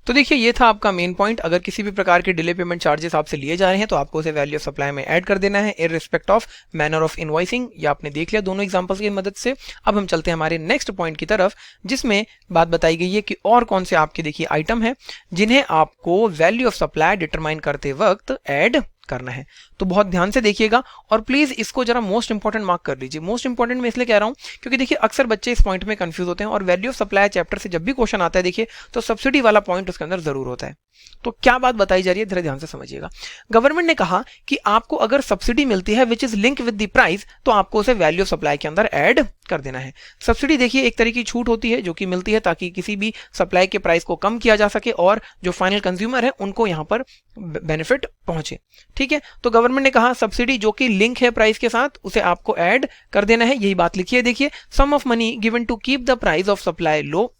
तो देखिए ये था आपका मेन पॉइंट। अगर किसी भी प्रकार के डिले पेमेंट चार्जेस आपसे लिए जा रहे हैं तो आपको उसे वैल्यू ऑफ सप्लाई में ऐड कर देना है इररिस्पेक्ट ऑफ मैनर ऑफ इनवॉइसिंग। ये आपने देख लिया दोनों एग्जांपल्स की मदद से। अब हम चलते हैं हमारे नेक्स्ट पॉइंट की तरफ, जिसमें बात बताई गई है कि और कौन से आपके देखिए आइटम है जिन्हें आपको वैल्यू ऑफ सप्लाई डिटरमाइन करते वक्त ऐड करना है। तो बहुत ध्यान से देखिएगा और प्लीज इसको जरा मोस्ट इंपॉर्टेंट मार्क कर लीजिए। मोस्ट इंपॉर्टेंट मैं इसलिए कह रहा हूं क्योंकि देखिए अक्सर बच्चे इस पॉइंट में कंफ्यूज होते हैं और वैल्यू ऑफ सप्लाई चैप्टर से जब भी क्वेश्चन आता है देखिए तो सब्सिडी वाला पॉइंट उसके अंदर जरूर होता है। तो क्या बात बताई जा रही है, जरा ध्यान से समझिएगा। गवर्नमेंट ने कहा कि आपको अगर सब्सिडी मिलती है which is link with the price तो आपको उसे वैल्यू ऑफ सप्लाई के अंदर ऐड कर देना है। सब्सिडी देखिए एक तरीके की छूट होती है जो कि मिलती है ताकि किसी भी सप्लाई के प्राइस को कम किया जा सके और जो फाइनल कंज्यूमर है उनको यहां पर बेनिफिट पहुंचे। ठीक है, तो गवर्नमेंट ने कहा सब्सिडी जो कि लिंक है प्राइस के साथ उसे आपको ऐड कर देना है। यही बात लिखी है देखिए, sum of money given to keep the price of supply low.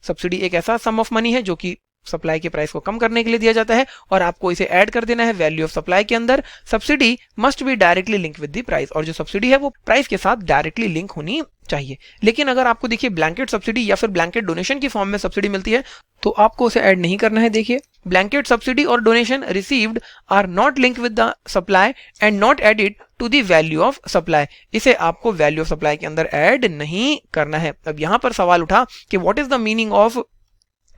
Subsidy एक ऐसा सम ऑफ मनी है जो कि सप्लाई के प्राइस को कम करने के लिए दिया जाता है और आपको इसे ऐड कर देना है वैल्यू ऑफ सप्लाई के अंदर। Subsidy must be directly link with the price, और जो सब्सिडी है वो प्राइस के साथ डायरेक्टली लिंक होनी चाहिए। लेकिन अगर आपको देखिए ब्लैंकेट सब्सिडी या फिर ब्लैंकेट डोनेशन की फॉर्म में सब्सिडी मिलती है तो आपको उसे ऐड नहीं करना है। देखिए, ब्लैंकेट सब्सिडी और donation received are not link with the supply and not added to the value of supply. इसे आपको वैल्यू ऑफ सप्लाई के अंदर ऐड नहीं करना है। अब यहां पर सवाल उठा कि what is the meaning of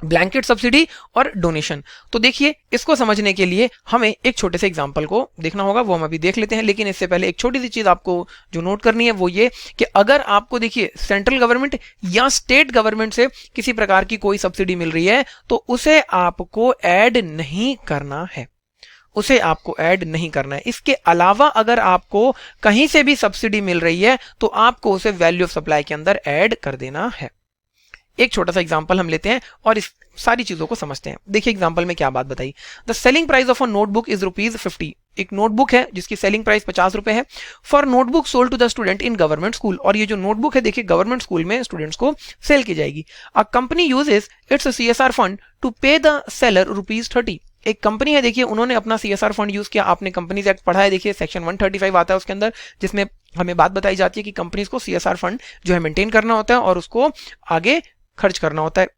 blanket subsidy और डोनेशन। तो देखिए इसको समझने के लिए हमें एक छोटे से एग्जांपल को देखना होगा, वो हम अभी देख लेते हैं। लेकिन इससे पहले एक छोटी सी चीज आपको जो नोट करनी है वो ये कि अगर आपको देखिए सेंट्रल गवर्नमेंट या स्टेट गवर्नमेंट से किसी प्रकार की कोई सब्सिडी मिल रही है तो उसे आपको ऐड नहीं करना है, उसे आपको ऐड नहीं करना है। इसके अलावा अगर आपको कहीं से भी सब्सिडी मिल रही है तो आपको उसे वैल्यू ऑफ सप्लाई के अंदर ऐड कर देना है। एक छोटा सा एग्जांपल हम लेते हैं और इस सारी चीजों को समझते हैं। देखिए एग्जांपल में क्या बात बताई, the selling price of a notebook is ₹50। एक नोटबुक है जिसकी सेलिंग प्राइस 50 रुपए है for notebook sold to the student in government school. और ये जो नोटबुक है देखिए गवर्नमेंट स्कूल में स्टूडेंट्स को सेल की जाएगी। A company uses its CSR fund to pay the seller ₹30। एक कंपनी है देखिए उन्होंने अपना CSR फंड यूज किया। आपने कंपनीज एक्ट पढ़ा है, देखिए सेक्शन 135 आता है उसके अंदर, जिसमें हमें बात बताई जाती है कि कंपनीज को CSR फंड जो है मेंटेन करना होता है और उसको आगे खर्च करना होता है।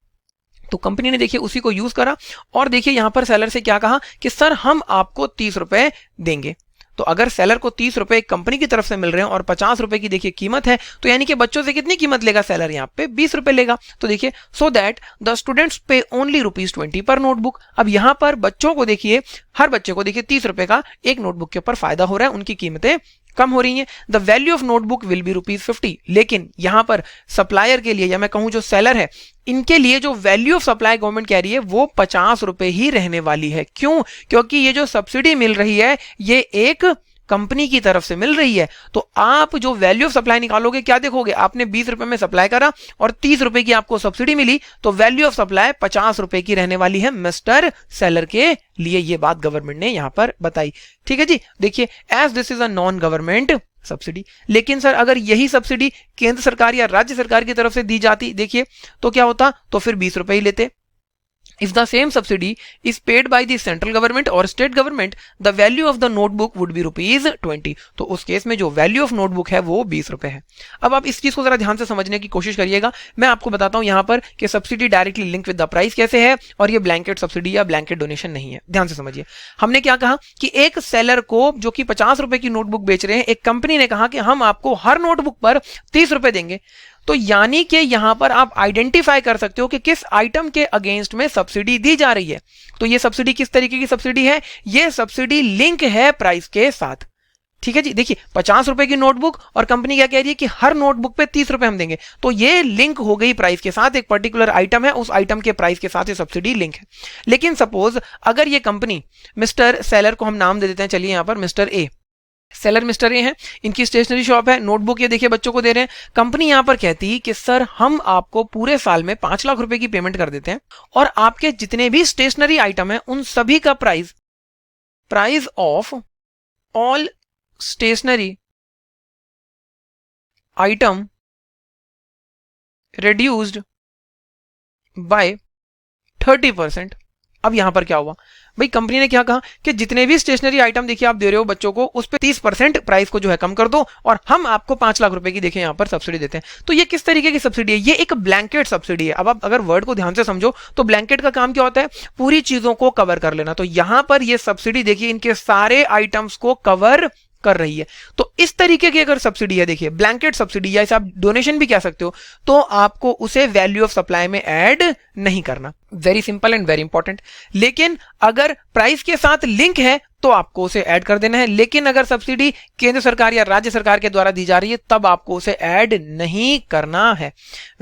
तो कंपनी ने देखिए उसी को यूज करा और देखिए यहां पर सेलर से क्या कहा कि सर हम आपको 30 रुपए देंगे। तो अगर सेलर को 30 रुपए एक कंपनी की तरफ से मिल रहे हैं और 50 रुपए की देखिए कीमत है, तो यानी कि बच्चों से कितनी कीमत लेगा सेलर, यहाँ पे 20 रुपए लेगा। तो देखिए सो दैट द स्टूडेंट्स पे ओनली ₹20 पर नोटबुक। अब यहाँ पर बच्चों को देखिए, हर बच्चे को देखिए 30 रुपए का एक नोटबुक के ऊपर फायदा हो रहा है, उनकी कीमतें कम हो रही हैं। The value of notebook will be ₹50। लेकिन यहां पर सप्लायर के लिए, या मैं कहूं जो सेलर है, इनके लिए जो वैल्यू ऑफ सप्लाई गवर्नमेंट कह रही है वो 50 रुपए ही रहने वाली है। क्यों? क्योंकि ये जो सब्सिडी मिल रही है ये एक कंपनी की तरफ से मिल रही है। तो आप जो वैल्यू ऑफ सप्लाई निकालोगे, क्या देखोगे, आपने 20 रुपए में सप्लाई करा और 30 रुपए की आपको सब्सिडी मिली, तो वैल्यू ऑफ सप्लाई 50 रुपए की रहने वाली है मिस्टर सेलर के लिए। ये बात गवर्नमेंट ने यहां पर बताई। ठीक है जी, देखिए as this is a non government subsidy. लेकिन सर अगर यही सब्सिडी केंद्र सरकार या राज्य सरकार की तरफ से दी जाती, देखिए तो क्या होता, तो फिर 20 रुपए ही लेते। If the same subsidy is paid by the central government or state government, the value of the notebook would be ₹20। तो उस केस में जो वैल्यू ऑफ नोटबुक है वो 20 रुपए है। अब आप इस चीज को जरा ध्यान से समझने की कोशिश करिएगा। मैं आपको बताता हूं यहां पर कि subsidy directly link with the price कैसे है, और ये ब्लैंकेट सब्सिडी या ब्लैंकेट डोनेशन नहीं है। ध्यान से समझिए, हमने क्या कहा कि एक सेलर को जो कि 50 रुपए की नोटबुक बेच रहे हैं, एक कंपनी ने कहा कि हम आपको हर नोटबुक पर 30 रुपए देंगे। तो यानी कि यहां पर आप आइडेंटिफाई कर सकते हो कि किस आइटम के अगेंस्ट में सब्सिडी दी जा रही है। तो ये सब्सिडी किस तरीके की सब्सिडी है, ये सब्सिडी लिंक है प्राइस के साथ। ठीक है जी, देखिए 50 रुपए की नोटबुक और कंपनी क्या कह रही है कि हर नोटबुक पे 30 रुपए हम देंगे, तो ये लिंक हो गई प्राइस के साथ। एक पर्टिकुलर आइटम है, उस आइटम के प्राइस के साथ ये सब्सिडी लिंक है। लेकिन सपोज अगर ये कंपनी, मिस्टर सेलर को हम नाम दे देते हैं, चलिए यहां पर mister A, seller mister A हैं, इनकी स्टेशनरी शॉप है, नोटबुक ये देखिए बच्चों को दे रहे हैं। कंपनी यहां पर कहती कि सर हम आपको पूरे साल में 5 लाख रुपए की पेमेंट कर देते हैं और आपके जितने भी स्टेशनरी आइटम है उन सभी का price of all stationery item reduced by 30%। अब यहां पर क्या हुआ भाई, कंपनी ने क्या कहा कि जितने भी स्टेशनरी आइटम देखिए आप दे रहे हो बच्चों को, उस पे 30% प्राइस को जो है कम कर दो और हम आपको 5 लाख रुपए की देखिए यहां पर सब्सिडी देते हैं। तो ये किस तरीके की सब्सिडी है, ये एक ब्लैंकेट सब्सिडी है। अब आप अगर वर्ड को ध्यान से समझो तो ब्लैंकेट का काम क्या होता है, पूरी चीजों को कवर कर लेना। तो यहां पर ये सब्सिडी देखिए इनके सारे आइटम्स को कवर कर रही है। तो इस तरीके की अगर सब्सिडी है, देखिए ब्लैंकेट सब्सिडी, या इसे आप डोनेशन भी कह सकते हो, तो आपको उसे वैल्यू ऑफ सप्लाई में ऐड नहीं करना। Very simple and very important. लेकिन अगर प्राइस के साथ लिंक है तो आपको उसे ऐड कर देना है। लेकिन अगर सब्सिडी केंद्र सरकार या राज्य सरकार के द्वारा दी जा रही है तब आपको उसे ऐड नहीं करना है।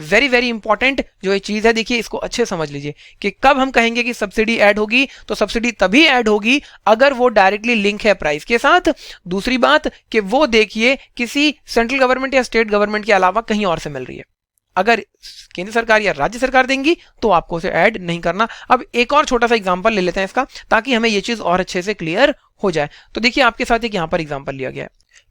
वेरी वेरी इंपॉर्टेंट जो ये चीज है, देखिए इसको अच्छे समझ लीजिए कि कब हम कहेंगे कि सब्सिडी ऐड होगी, तो सब्सिडी तभी ऐड होगी अगर वो डायरेक्टली लिंक है प्राइस के साथ। दूसरी बात कि वो देखिए किसी सेंट्रल गवर्नमेंट या स्टेट गवर्नमेंट के अलावा कहीं और से मिल रही है। अगर केंद्र सरकार या राज्य सरकार देंगी तो आपको उसे ऐड नहीं करना। अब एक और छोटा सा एग्जांपल ले लेते हैं इसका, ताकि हमें ये चीज और अच्छे से क्लियर हो जाए। तो देखिए आपके साथ एक यहां पर एग्जांपल लिया गया है।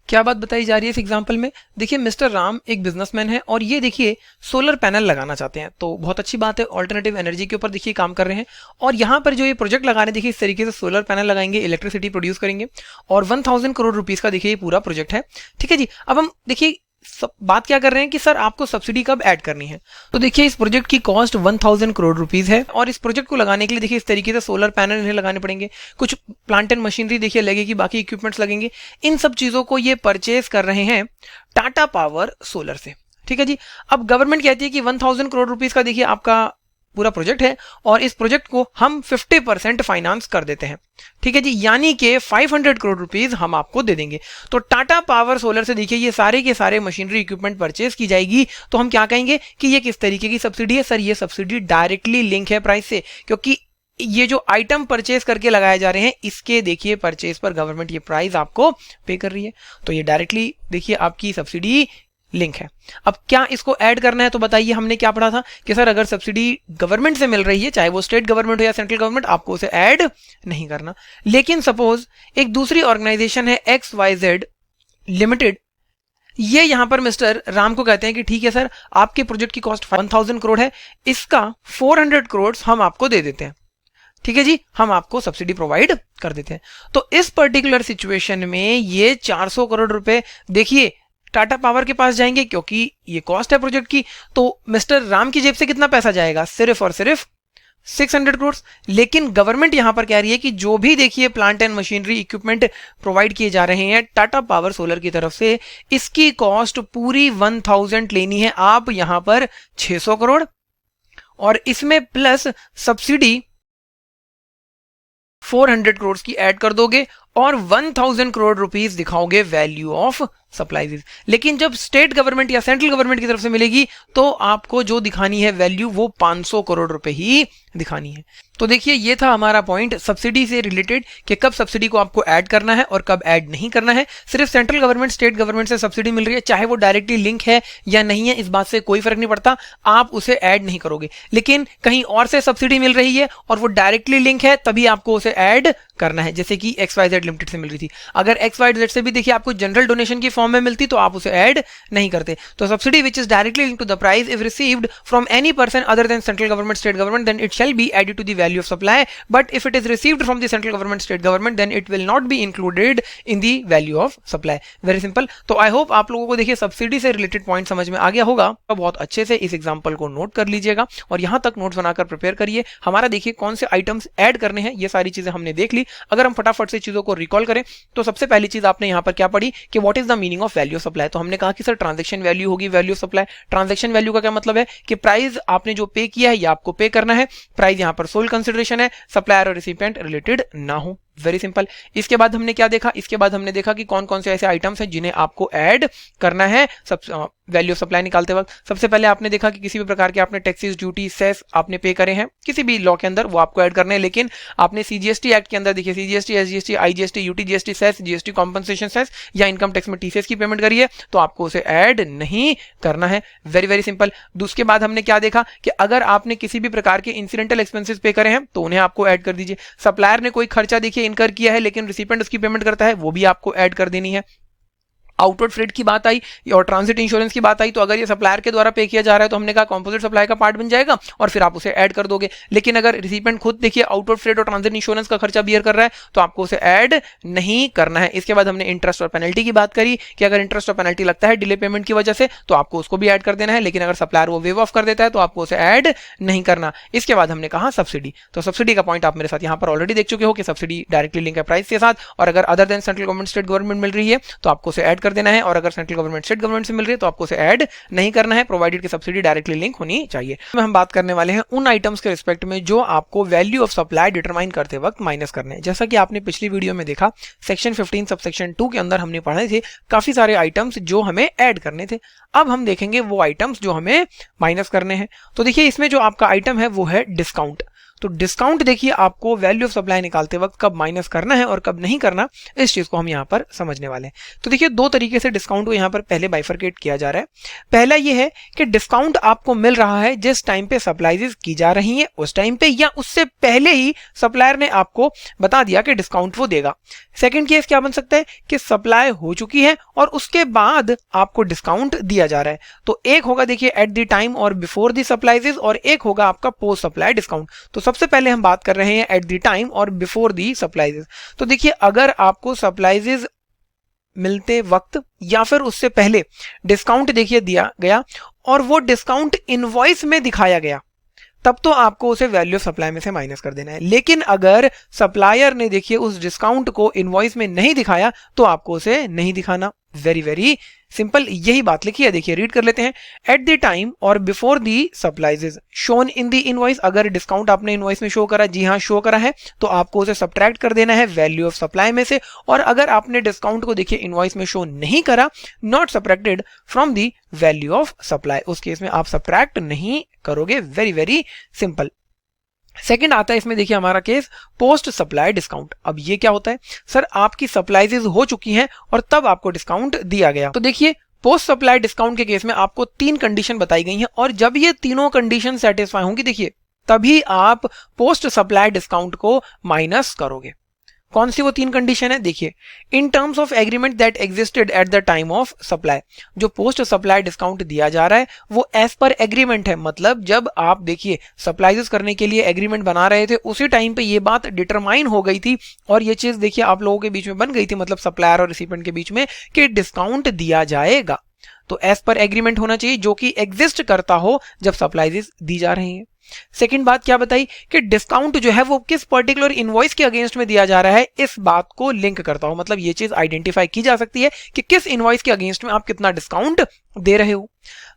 क्या बात बताई जा रही है इस एग्जांपल में, देखिए मिस्टर राम एक बिजनेसमैन है और ये देखिए सोलर पैनल लगाना चाहते हैं। तो बहुत अच्छी बात है, ऑल्टरनेटिव एनर्जी के ऊपर देखिए काम कर रहे हैं। और यहाँ पर जो ये प्रोजेक्ट लगा रहे हैं, देखिए इस तरीके से सोलर पैनल लगाएंगे, इलेक्ट्रिसिटी प्रोड्यूस करेंगे और 1000 करोड़ रुपीज का देखिए ये पूरा प्रोजेक्ट है। ठीक है जी, अब हम देखिए बात क्या कर रहे हैं कि सर आपको सब्सिडी कब ऐड करनी है। तो देखिए इस प्रोजेक्ट की कॉस्ट 1000 करोड़ रुपीस है और इस प्रोजेक्ट को लगाने के लिए देखिए इस तरीके से सोलर पैनल इन्हें लगाने पड़ेंगे, कुछ प्लांट एंड मशीनरी देखिए लगेगी, बाकी इक्विपमेंट्स लगेंगे। इन सब चीजों को ये परचेज कर रहे हैं टाटा पावर सोलर से। ठीक है जी, अब गवर्नमेंट कहती है कि 1000 करोड़ रुपीस का देखिए आपका पूरा प्रोजेक्ट है और इस प्रोजेक्ट को हम 50% फाइनेंस कर देते हैं। ठीक है जी, यानी कि 500 करोड़ रुपीस हम आपको दे देंगे। तो टाटा पावर सोलर से देखिए ये सारे के सारे मशीनरी इक्विपमेंट परचेज की जाएगी। तो हम क्या कहेंगे कि ये किस तरीके की सब्सिडी है, सर ये सब्सिडी डायरेक्टली लिंक है प्राइस से, क्योंकि ये जो आइटम परचेज करके लगाए जा रहे हैं इसके देखिए परचेज पर गवर्नमेंट ये प्राइस आपको पे कर रही है। तो ये डायरेक्टली देखिए आपकी सब्सिडी लिंक है। अब क्या इसको ऐड करना है, तो बताइए हमने क्या पढ़ा था कि सर अगर सब्सिडी गवर्नमेंट से मिल रही है, चाहे वो स्टेट गवर्नमेंट हो या सेंट्रल गवर्नमेंट, आपको उसे ऐड नहीं करना। लेकिन सपोज एक दूसरी ऑर्गेनाइजेशन है XYZ लिमिटेड, ये यहां पर मिस्टर राम को कहते हैं कि ठीक है सर आपके प्रोजेक्ट की कॉस्ट 1000 करोड़ है, इसका 400 करोड़ हम आपको दे देते हैं। ठीक है जी, हम आपको सब्सिडी प्रोवाइड कर देते हैं। तो इस पर्टिकुलर सिचुएशन में ये 400 करोड़ रुपए देखिए टाटा पावर के पास जाएंगे, क्योंकि ये कॉस्ट है प्रोजेक्ट की। तो मिस्टर राम की जेब से कितना पैसा जाएगा, सिर्फ और सिर्फ 600 करोड़। लेकिन गवर्नमेंट यहां पर कह रही है कि जो भी देखिए plant and machinery equipment provide किए जा रहे हैं टाटा पावर सोलर की तरफ से, इसकी कॉस्ट पूरी 1000 लेनी है आप यहां पर 600 करोड़, और इसमें प्लस सब्सिडी 400 करोड़ की ऐड कर दोगे और 1000 करोड़ रुपीस दिखाओगे वैल्यू ऑफ सप्लाईज। लेकिन जब स्टेट गवर्नमेंट या सेंट्रल गवर्नमेंट की तरफ से मिलेगी तो आपको जो दिखानी है वैल्यू वो 500 करोड़ रुपए ही दिखानी है। तो देखिए ये था हमारा पॉइंट सब्सिडी से रिलेटेड कि कब सब्सिडी को आपको ऐड करना है और कब ऐड नहीं करना है। सिर्फ सेंट्रल गवर्नमेंट स्टेट गवर्नमेंट से सब्सिडी मिल रही है, चाहे वो डायरेक्टली लिंक है या नहीं है, इस बात से कोई फर्क नहीं पड़ता, आप उसे ऐड नहीं करोगे। लेकिन कहीं और से सब्सिडी मिल रही है और वो डायरेक्टली लिंक है, तभी आपको उसे ऐड करना है। जैसे कि XYZ लिमिटेड से मिल रही थी, अगर XYZ से भी देखिए आपको जनरल डोनेशन की फॉर्म में मिलती तो आप उसे ऐड नहीं करते। तो subsidy which is directly linked to the price if received from any person other than central government state government then it shall be added to the value of supply, but if it is received from the central government state government then it will not be included in the value of supply. Very simple. तो I hope आप लोगों को देखिए subsidy से related point समझ में आ गया होगा। तो बहुत अच्छे से इस एग्जांपल को नोट कर लीजिएगा और यहां तक नोट्स बनाकर प्रिपेयर करिए। हमारा देखिए कौन से आइटम्स ऐड करने हैं, ये सारी चीजें हमने देख ली। अगर हम फटाफट से चीजों को रिकॉल करें तो सबसे पहली चीज आपने यहां पर क्या पढ़ी कि what is the meaning of value of supply. तो हमने कहा कि सर ट्रांजैक्शन वैल्यू होगी value of supply. Transaction value का क्या मतलब है कि प्राइस आपने जो पे किया है या आपको पे करना है, प्राइस यहां पर सोल कंसिडरेशन है, सप्लायर और रिसिपिएंट रिलेटेड ना हो। Very simple. इसके बाद हमने क्या देखा, इसके बाद हमने देखा कि कौन कौन से ऐसे आइटम्स हैं जिन्हें आपको ऐड करना है वैल्यू ऑफ सप्लाई निकालते वक्त। सबसे पहले आपने देखा कि किसी भी प्रकार के आपने टैक्सेस ड्यूटी सेस आपने पे करे हैं किसी भी लॉ के अंदर, वो आपको ऐड करने हैं। लेकिन आपने CGST एक्ट के अंदर देखिए CGST, SGST, IGST, UTGST cess, GST compensation cess या इनकम टैक्स में TCS की पेमेंट करी है तो आपको उसे ऐड नहीं करना है। Very very simple. उसके बाद हमने क्या देखा कि अगर आपने किसी भी प्रकार के इंसिडेंटल एक्सपेंसेस पे करे हैं तो उन्हें आपको ऐड कर दीजिए। सप्लायर ने कोई खर्चा देखिए इनकर किया है लेकिन रिसिपिएंट उसकी पेमेंट करता है, वो भी आपको ऐड कर देनी है। आउटवर्ड फ्रेट की बात आई और ट्रांजिट इंश्योरेंस की बात आई तो अगर ये सप्लायर के द्वारा पे किया जा रहा है तो हमने कहा कंपोजिट सप्लाई का पार्ट बन जाएगा और फिर आप उसे ऐड कर दोगे। लेकिन अगर रिसिपिएंट खुद देखिए आउटवर्ड फ्रेट और ट्रांजिट इंश्योरेंस का खर्चा बियर कर रहा है तो आपको उसे ऐड नहीं करना है। इसके बाद हमने इंटरेस्ट और पेनल्टी की बात करी कि अगर इंटरेस्ट और पेनल्टी लगता है डिले पेमेंट की वजह से तो आपको उसको भी ऐड कर देना है, लेकिन अगर सप्लायर वो वेव ऑफ कर देता है तो आपको उसे ऐड नहीं करना। इसके बाद हमने कहा सब्सिडी। तो सब्सिडी का पॉइंट आप मेरे साथ यहाँ पर ऑलरेडी देख चुके हो कि सब्सिडी डायरेक्टली लिंक है प्राइस के साथ, और अगर other than central government state government मिल रही है तो आपको उसे ऐड कर देना है, और अगर गवर्नमेंट स्टेट गवर्नमेंट से मिल रही है तो आपको उसे ऐड नहीं करना है, प्रोवाइडेड कि सब्सिडी डायरेक्टली लिंक होनी चाहिए। हम बात करने वाले हैं उन आइटम्स के रिस्पेक्ट में जो आपको वैल्यू ऑफ सप्लाई डिटरमाइन करते वक्त माइनस करने हैं। जैसा कि आपने पिछली वीडियो में देखा सेक्शन 15 सबसेक्शन 2 के अंदर हमने पढ़े थे काफी सारे आइटम्स जो हमें ऐड करने थे। अब हम देखेंगे वो आइटम्स जो हमें माइनस करने हैं। तो देखिए इसमें जो आपका आइटम है वो है डिस्काउंट। तो डिस्काउंट देखिए आपको वैल्यू ऑफ सप्लाई निकालते वक्त कब माइनस करना है और कब नहीं करना, इस चीज को हम यहाँ पर समझने वाले हैं। तो देखिए दो तरीके से डिस्काउंट को यहाँ पर पहले बाइफरकेट किया जा रहा है। पहला ये है कि डिस्काउंट आपको मिल रहा है जिस टाइम पे सप्लाईज की जा रही है उस टाइम पे, या उससे पहले ही सप्लायर ने आपको बता दिया कि डिस्काउंट वो देगा। सेकंड केस क्या बन सकता है कि सप्लाई हो चुकी है और उसके बाद आपको डिस्काउंट दिया जा रहा है। तो एक होगा देखिए एट द टाइम और बिफोर द सप्लाईज, और एक होगा आपका पोस्ट सप्लाई डिस्काउंट। तो सबसे पहले हम बात कर रहे हैं एट द टाइम और बिफोर दी सप्लाईज। तो देखिए अगर आपको सप्लाईज मिलते वक्त या फिर उससे पहले डिस्काउंट देखिए दिया गया और वो डिस्काउंट इनवॉइस में दिखाया गया, तब तो आपको उसे वैल्यू ऑफ सप्लाई में से माइनस कर देना है। लेकिन अगर सप्लायर ने देखिए उस डिस्काउंट को इनवॉइस में नहीं दिखाया तो आपको उसे नहीं दिखाना। वेरी वेरी सिंपल, यही बात लिखी है। देखिए रीड कर लेते हैं। एट द टाइम और before the supplies shown in the invoice. अगर डिस्काउंट आपने इनवॉइस में शो करा, जी हाँ शो करा है, तो आपको उसे सब्ट्रैक्ट कर देना है वैल्यू ऑफ सप्लाई में से। और अगर आपने डिस्काउंट को देखिए इनवॉइस में शो नहीं करा, not subtracted from the value of supply, उस केस में आप सब्ट्रैक्ट नहीं करोगे। Very very simple. सेकंड आता है इसमें देखिए हमारा केस पोस्ट सप्लाई डिस्काउंट। अब ये क्या होता है, सर आपकी सप्लाईज हो चुकी हैं और तब आपको डिस्काउंट दिया गया। तो देखिए पोस्ट सप्लाई डिस्काउंट के केस में आपको 3 कंडीशन बताई गई हैं और जब ये तीनों कंडीशन सेटिस्फाई होंगी देखिए तभी आप पोस्ट सप्लाई डिस्काउंट को माइनस करोगे। कौन सी वो 3 कंडीशन है, देखिए इन terms of agreement that existed eight the time of supply. जो पोस्ट सप्लाई डिस्काउंट दिया जा रहा है वो एज पर एग्रीमेंट है, मतलब जब आप देखिए सप्लाईज करने के लिए एग्रीमेंट बना रहे थे उसी टाइम पे ये बात डिटरमाइन हो गई थी और ये चीज देखिए आप लोगों के बीच में बन गई थी, मतलब सप्लायर और रिसिपिएंट के बीच में, कि डिस्काउंट दिया जाएगा। तो एज पर एग्रीमेंट होना चाहिए जो कि एग्जिस्ट करता हो जब सप्लाईज दी जा रही है। सेकंड बात क्या बताई कि डिस्काउंट जो है वो किस पर्टिकुलर इनवॉइस के अगेंस्ट में दिया जा रहा है, इस बात को लिंक करता हूं, मतलब ये चीज आइडेंटिफाई की जा सकती है कि किस इनवॉइस के अगेंस्ट में आप कितना डिस्काउंट दे रहे हो।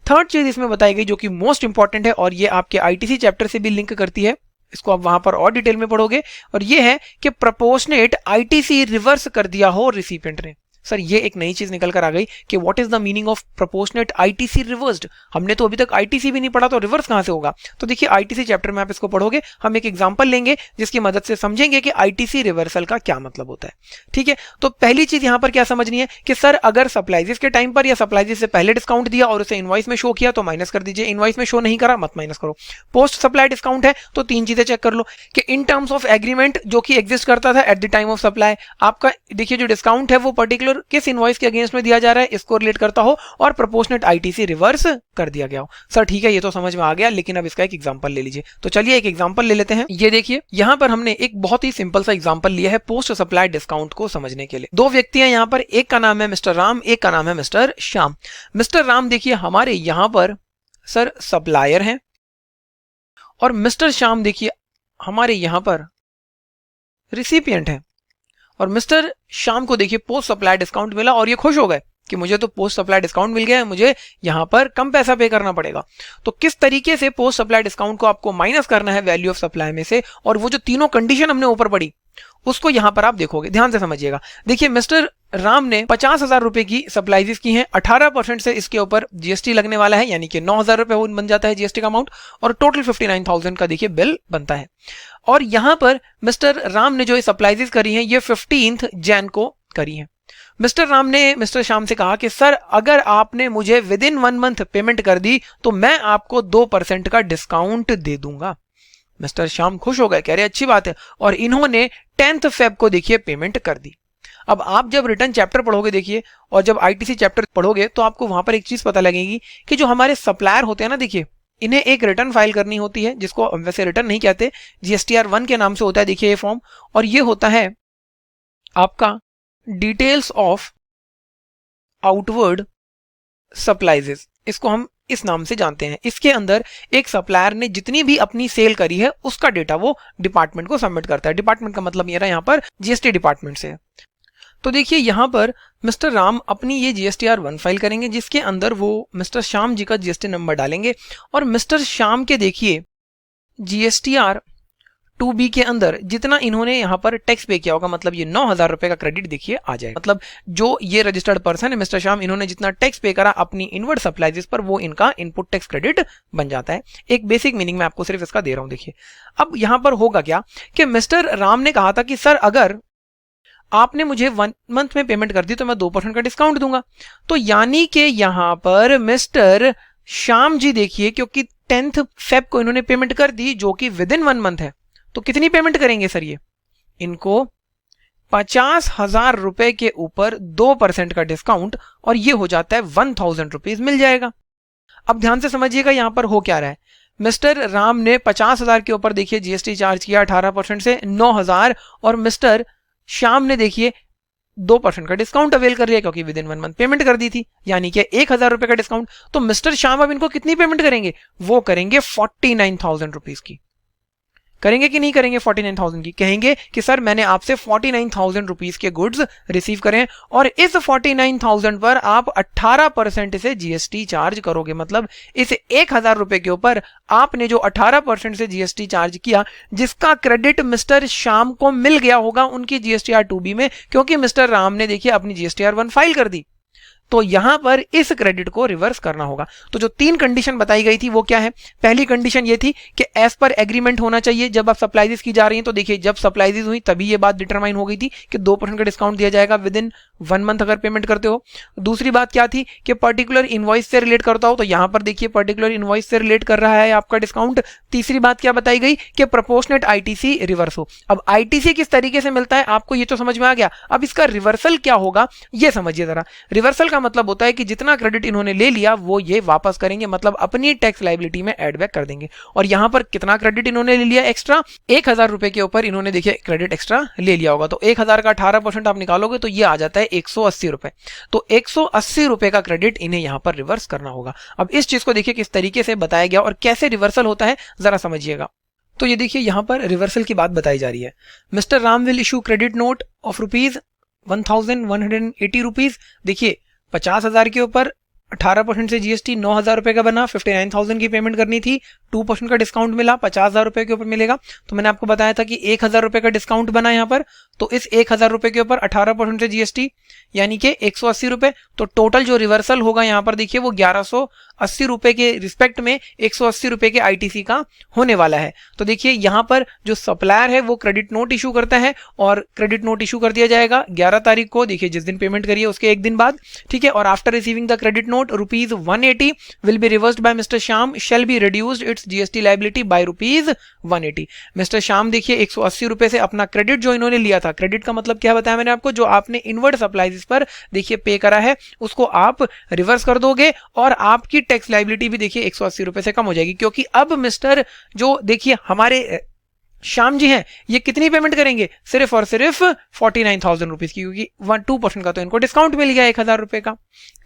थर्ड चीज इसमें बताई गई जो कि मोस्ट इंपॉर्टेंट है और ये आपके आईटीसी चैप्टर से भी लिंक करती है, इसको आप वहां पर और डिटेल में पढ़ोगे, और ये है कि प्रोपोर्शनेट आईटीसी रिवर्स कर दिया हो रिसिपिएंट ने। सर ये एक नई चीज निकल कर आ गई कि what is the meaning of proportionate ITC reversed. हमने तो अभी तक आईटीसी भी नहीं पढ़ा, तो रिवर्स कहां से होगा। तो देखिए आईटीसी चैप्टर में आप इसको पढ़ोगे, हम एक एग्जांपल लेंगे जिसकी मदद से समझेंगे कि आईटीसी रिवर्सल का क्या मतलब होता है। ठीक है, तो पहली चीज यहां पर क्या समझनी है कि सर अगर सप्लाइजेस के टाइम पर या सप्लाइजेस से पहले डिस्काउंट दिया और उसे इनवॉइस में शो किया तो माइनस कर दीजिए, इनवॉइस में शो नहीं करा मत माइनस करो। पोस्ट सप्लाई डिस्काउंट है तो तीन चीजें चेक कर लो कि इन टर्म्स ऑफ एग्रीमेंट जो कि एग्जिस्ट करता था eight the time of supply, आपका देखिए जो डिस्काउंट है वो पर्टिकुलर किस इनवॉइस के अगेंस्ट में दिया जा रहा है इसको रिलेट करता हो, और प्रोपोर्शनेट आईटीसी रिवर्स कर दिया गया हो। सर ठीक है ये तो समझ में आ गया, लेकिन अब इसका एक एग्जांपल ले लीजिए। तो चलिए एक एग्जांपल ले लेते हैं। ये देखिए यहां पर हमने एक बहुत ही सिंपल सा एग्जांपल लिया है पोस्ट सप्लाई डिस्काउंट को समझने के लिए। दो व्यक्ति हैं यहां पर, एक का नाम है मिस्टर राम, एक का नाम है मिस्टर श्याम। मिस्टर राम देखिए हमारे यहां पर सर सप्लायर हैं, और मिस्टर श्याम देखिए हमारे यहां पर रिसिपिएंट है। और मिस्टर श्याम को देखिए पोस्ट सप्लाई डिस्काउंट मिला और ये खुश हो गए कि मुझे तो पोस्ट सप्लाई डिस्काउंट मिल गया है, मुझे यहां पर कम पैसा पे करना पड़ेगा। तो किस तरीके से पोस्ट सप्लाई डिस्काउंट को आपको माइनस करना है वैल्यू ऑफ सप्लाई में से, और वो जो तीनों कंडीशन हमने ऊपर पढ़ी उसको यहां पर आप देखोगे, ध्यान से समझिएगा। देखिए मिस्टर राम ने 50,000 रुपए की सप्लाईज की हैं, 18% से इसके ऊपर जीएसटी लगने वाला है, यानी कि 9,000 रुपए बन जाता है जीएसटी का अमाउंट, और टोटल 59,000 का देखिए बिल बनता है। और यहां पर मिस्टर राम ने जो सप्लाईज करी हैं ये 15 जैन को करी हैं। मिस्टर राम ने मिस्टर श्याम से कहा कि सर अगर आपने मुझे विद इन 1 मंथ पेमेंट कर दी तो मैं आपको 2% का डिस्काउंट दे दूंगा। मिस्टर श्याम खुश हो गए, कह रहे अच्छी बात है, और इन्होंने 10 फेब को देखिए पेमेंट कर दी। अब आप जब रिटर्न चैप्टर पढ़ोगे देखिए, और जब आईटीसी चैप्टर पढ़ोगे तो आपको वहां पर एक चीज पता लगेगी कि जो हमारे सप्लायर होते हैं ना, देखिए इन्हें एक रिटर्न फाइल करनी होती है, जिसको वैसे रिटर्न नहीं कहते, जीएसटीआर 1 के नाम से होता है देखिए ये फॉर्म, और ये होता है आपका डिटेल्स ऑफ आउटवर्ड सप्लाइजेस, इसको हम इस नाम से जानते हैं। इसके अंदर एक सप्लायर ने जितनी भी अपनी सेल करी है उसका डेटा वो डिपार्टमेंट को सबमिट करता है। डिपार्टमेंट का मतलब मेरा यहाँ पर जीएसटी डिपार्टमेंट से है। तो देखिए यहाँ पर मिस्टर राम अपनी ये जीएसटीआर 1 फाइल करेंगे, जिसके अंदर वो मिस्टर श्याम जी का जीएसटी नंबर डालेंगे, और मिस्टर श्याम के देखिए जीएसटीआर 2B के अंदर जितना इन्होंने यहाँ पर टैक्स पे किया होगा, मतलब ये 9,000 रुपए का क्रेडिट देखिए आ जाएगा। मतलब जो ये रजिस्टर्ड पर्सन है मिस्टर श्याम, इन्होंने जितना टैक्स पे करा अपनी इनवर्ड सप्लाईज पर, वो इनका इनपुट टैक्स क्रेडिट बन जाता है। एक बेसिक मीनिंग मैं आपको सिर्फ इसका दे रहा हूं। देखिए अब यहाँ पर होगा क्या कि मिस्टर राम ने कहा था कि सर अगर आपने मुझे 1 मंथ में पेमेंट कर दी तो मैं 2% का डिस्काउंट दूंगा। तो यानी कि यहां पर मिस्टर श्याम जी देखिए, क्योंकि 10 फेब को इन्होंने पेमेंट कर दी जो कि विद इन 1 मंथ है, तो कितनी पेमेंट करेंगे सर ये, इनको 50,000 रुपए के ऊपर 2% का डिस्काउंट, और ये हो जाता है 1,000 रुपीज मिल जाएगा। अब ध्यान से समझिएगा यहां पर हो क्या रहा है। मिस्टर राम ने 50,000 के ऊपर देखिए जीएसटी चार्ज किया 18% से 9,000, और मिस्टर श्याम ने देखिए 2% का डिस्काउंट अवेल कर लिया क्योंकि विद इन 1 मंथ पेमेंट कर दी थी, यानी कि 1,000 रुपए का डिस्काउंट। तो मिस्टर श्याम अब इनको कितनी पेमेंट करेंगे, वो करेंगे 49,000 रुपीज की। करेंगे कि नहीं करेंगे 49,000 की? कहेंगे कि सर मैंने आपसे 49,000 रुपीज के गुड्स रिसीव करें, और इस 49,000 पर आप 18% से जीएसटी चार्ज करोगे। मतलब इस 1,000 रुपए के ऊपर आपने जो 18% से जीएसटी चार्ज किया, जिसका क्रेडिट मिस्टर श्याम को मिल गया होगा उनकी जीएसटीआर 2B में, क्योंकि मिस्टर राम ने देखिए अपनी जीएसटीआर 1 फाइल कर दी। तो यहां पर इस क्रेडिट को रिवर्स करना होगा। तो जो 3 कंडीशन बताई गई थी वो क्या है? पहली कंडीशन ये थी कि एज पर एग्रीमेंट होना चाहिए जब आप सप्लाईज की जा रही हैं। तो देखिए जब सप्लाईज हुई तभी ये बात डिटरमाइन हो गई थी कि 2% का डिस्काउंट दिया जाएगा विद इन 1 मंथ अगर पेमेंट करते हो। दूसरी बात क्या थी कि पर्टिकुलर इनवॉइस से रिलेट करता हो, तो यहां पर देखिए पर्टिकुलर इनवॉइस से रिलेट कर रहा है आपका डिस्काउंट। तीसरी बात क्या बताई गई कि प्रोपोर्शनेट आईटीसी रिवर्स हो। अब आईटीसी किस तरीके से मिलता है आपको ये तो समझ में आ गया, अब इसका रिवर्सल क्या होगा ये समझिए जरा। रिवर्सल का मतलब होता है कि जितना क्रेडिट इन्होंने ले लिया वो ये वापस करेंगे, मतलब अपनी टैक्स लायबिलिटी में एड बैक कर देंगे। और यहाँ पर कितना क्रेडिट इन्होंने ले लिया एक्स्ट्रा, 1000 रुपए के ऊपर इन्होंने देखिए क्रेडिट एक्स्ट्रा ले लिया होगा। तो 1000 का 18% आप निकालोगे तो ये आ जाता है 180 रुपए। तो 180 रुपए का क्रेडिट इन्हें यहाँ पर रिवर्स करना होगा। अब इस चीज को देखिए किस तरीके से बताया गया और कैसे रिवर्सल होता है जरा समझिएगा। तो ये देखिए यहाँ पर रिवर्सल की बात बताई जा रही है। Mister Ram will issue credit note of ₹1180 rupees. देखिए 50,000 के ऊपर 18% से जीएसटी 9,000 रुपए का बना, 59,000 की पेमेंट करनी थी, 2% का डिस्काउंट मिला, 50,000 रुपए के ऊपर मिलेगा। तो मैंने आपको बताया था कि 1,000 रुपए का डिस्काउंट बना यहाँ पर, तो इस 1,000 रुपए के ऊपर 18% से जीएसटी यानी कि 180 रुपए। तो टोटल जो रिवर्सल होगा यहाँ पर देखिए वो 1180 रुपए के रिस्पेक्ट में 180 रुपए के आईटीसी का होने वाला है। तो देखिए यहाँ पर जो सप्लायर है वो क्रेडिट नोट इशू करता है और क्रेडिट नोट इशू कर दिया जाएगा 11 तारीख को, देखिए जिस दिन पेमेंट करिए उसके एक दिन बाद, ठीक है। और after receiving the credit note ₹180 will be reversed by Mr. Shyam shall be reduced its GST liability by ₹180। Mister Shyam देखिए 180 रुपए से अपना क्रेडिट जो इन्होंने लिया था, क्रेडिट का मतलब क्या बताया मैंने आपको, जो आपने इनवर्ड सप्लाईज पर देखिए पे करा है उसको आप रिवर्स कर दोगे और आपकी टैक्स लायबिलिटी भी देखिए 180 रुपए से कम हो जाएगी। क्योंकि अब मिस्टर जो देखिए हमारे श्याम जी हैं ये कितनी पेमेंट करेंगे, सिर्फ और सिर्फ 49,000 रुपीज की, क्योंकि 2% का तो इनको डिस्काउंट मिल गया 1,000 रुपए का,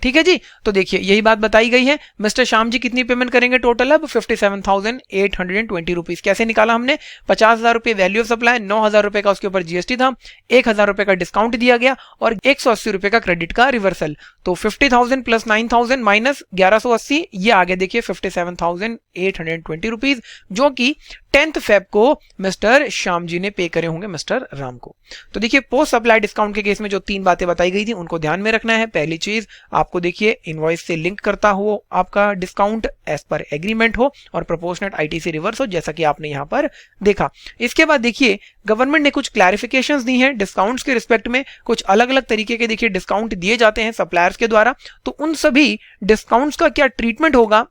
ठीक है जी। तो देखिए यही बात बताई गई है। मिस्टर श्याम जी कितनी पेमेंट करेंगे टोटल, अब 57,820 रुपीज। कैसे निकाला हमने, 50,000 रुपए वैल्यू ऑफ सप्लाई, 9,000 रुपए का उसके ऊपर जीएसटी था, 1,000 रुपए का डिस्काउंट दिया गया और 180 रुपए का क्रेडिट का रिवर्सल। तो 50,000 प्लस 9,000 माइनस 1180, ये आ गया देखिए 57,820 रुपीज, जो कि 10 फेब को मिस्टर श्याम जी ने पे करे होंगे मिस्टर राम को। तो देखिए पोस्ट सप्लाई डिस्काउंट के केस में जो 3 बातें बताई गई थी उनको ध्यान में रखना है। पहली चीज आपको देखिए इनवॉइस से लिंक करता हो आपका डिस्काउंट एज पर एग्रीमेंट हो और प्रोपोर्शनेट आईटीसी रिवर्स हो, जैसा कि आपने यहां पर देखा। इसके बाद देखिए गवर्नमेंट ने कुछ क्लैरिफिकेशंस दी हैं डिस्काउंट्स के रिस्पेक्ट में। कुछ अलग अलग तरीके के देखिए डिस्काउंट दिए जाते हैं सप्लायर्स के द्वारा, तो उन सभी डिस्काउंट्स का क्या ट्रीटमेंट होगा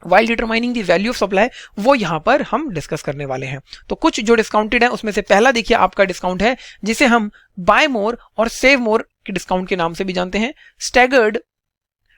while determining the value of supply, वो यहां पर हम डिस्कस करने वाले हैं। तो कुछ जो डिस्काउंटेड है उसमें से पहला देखिए आपका डिस्काउंट है जिसे हम बाय मोर और सेव मोर के डिस्काउंट के नाम से भी जानते हैं, स्टैगर्ड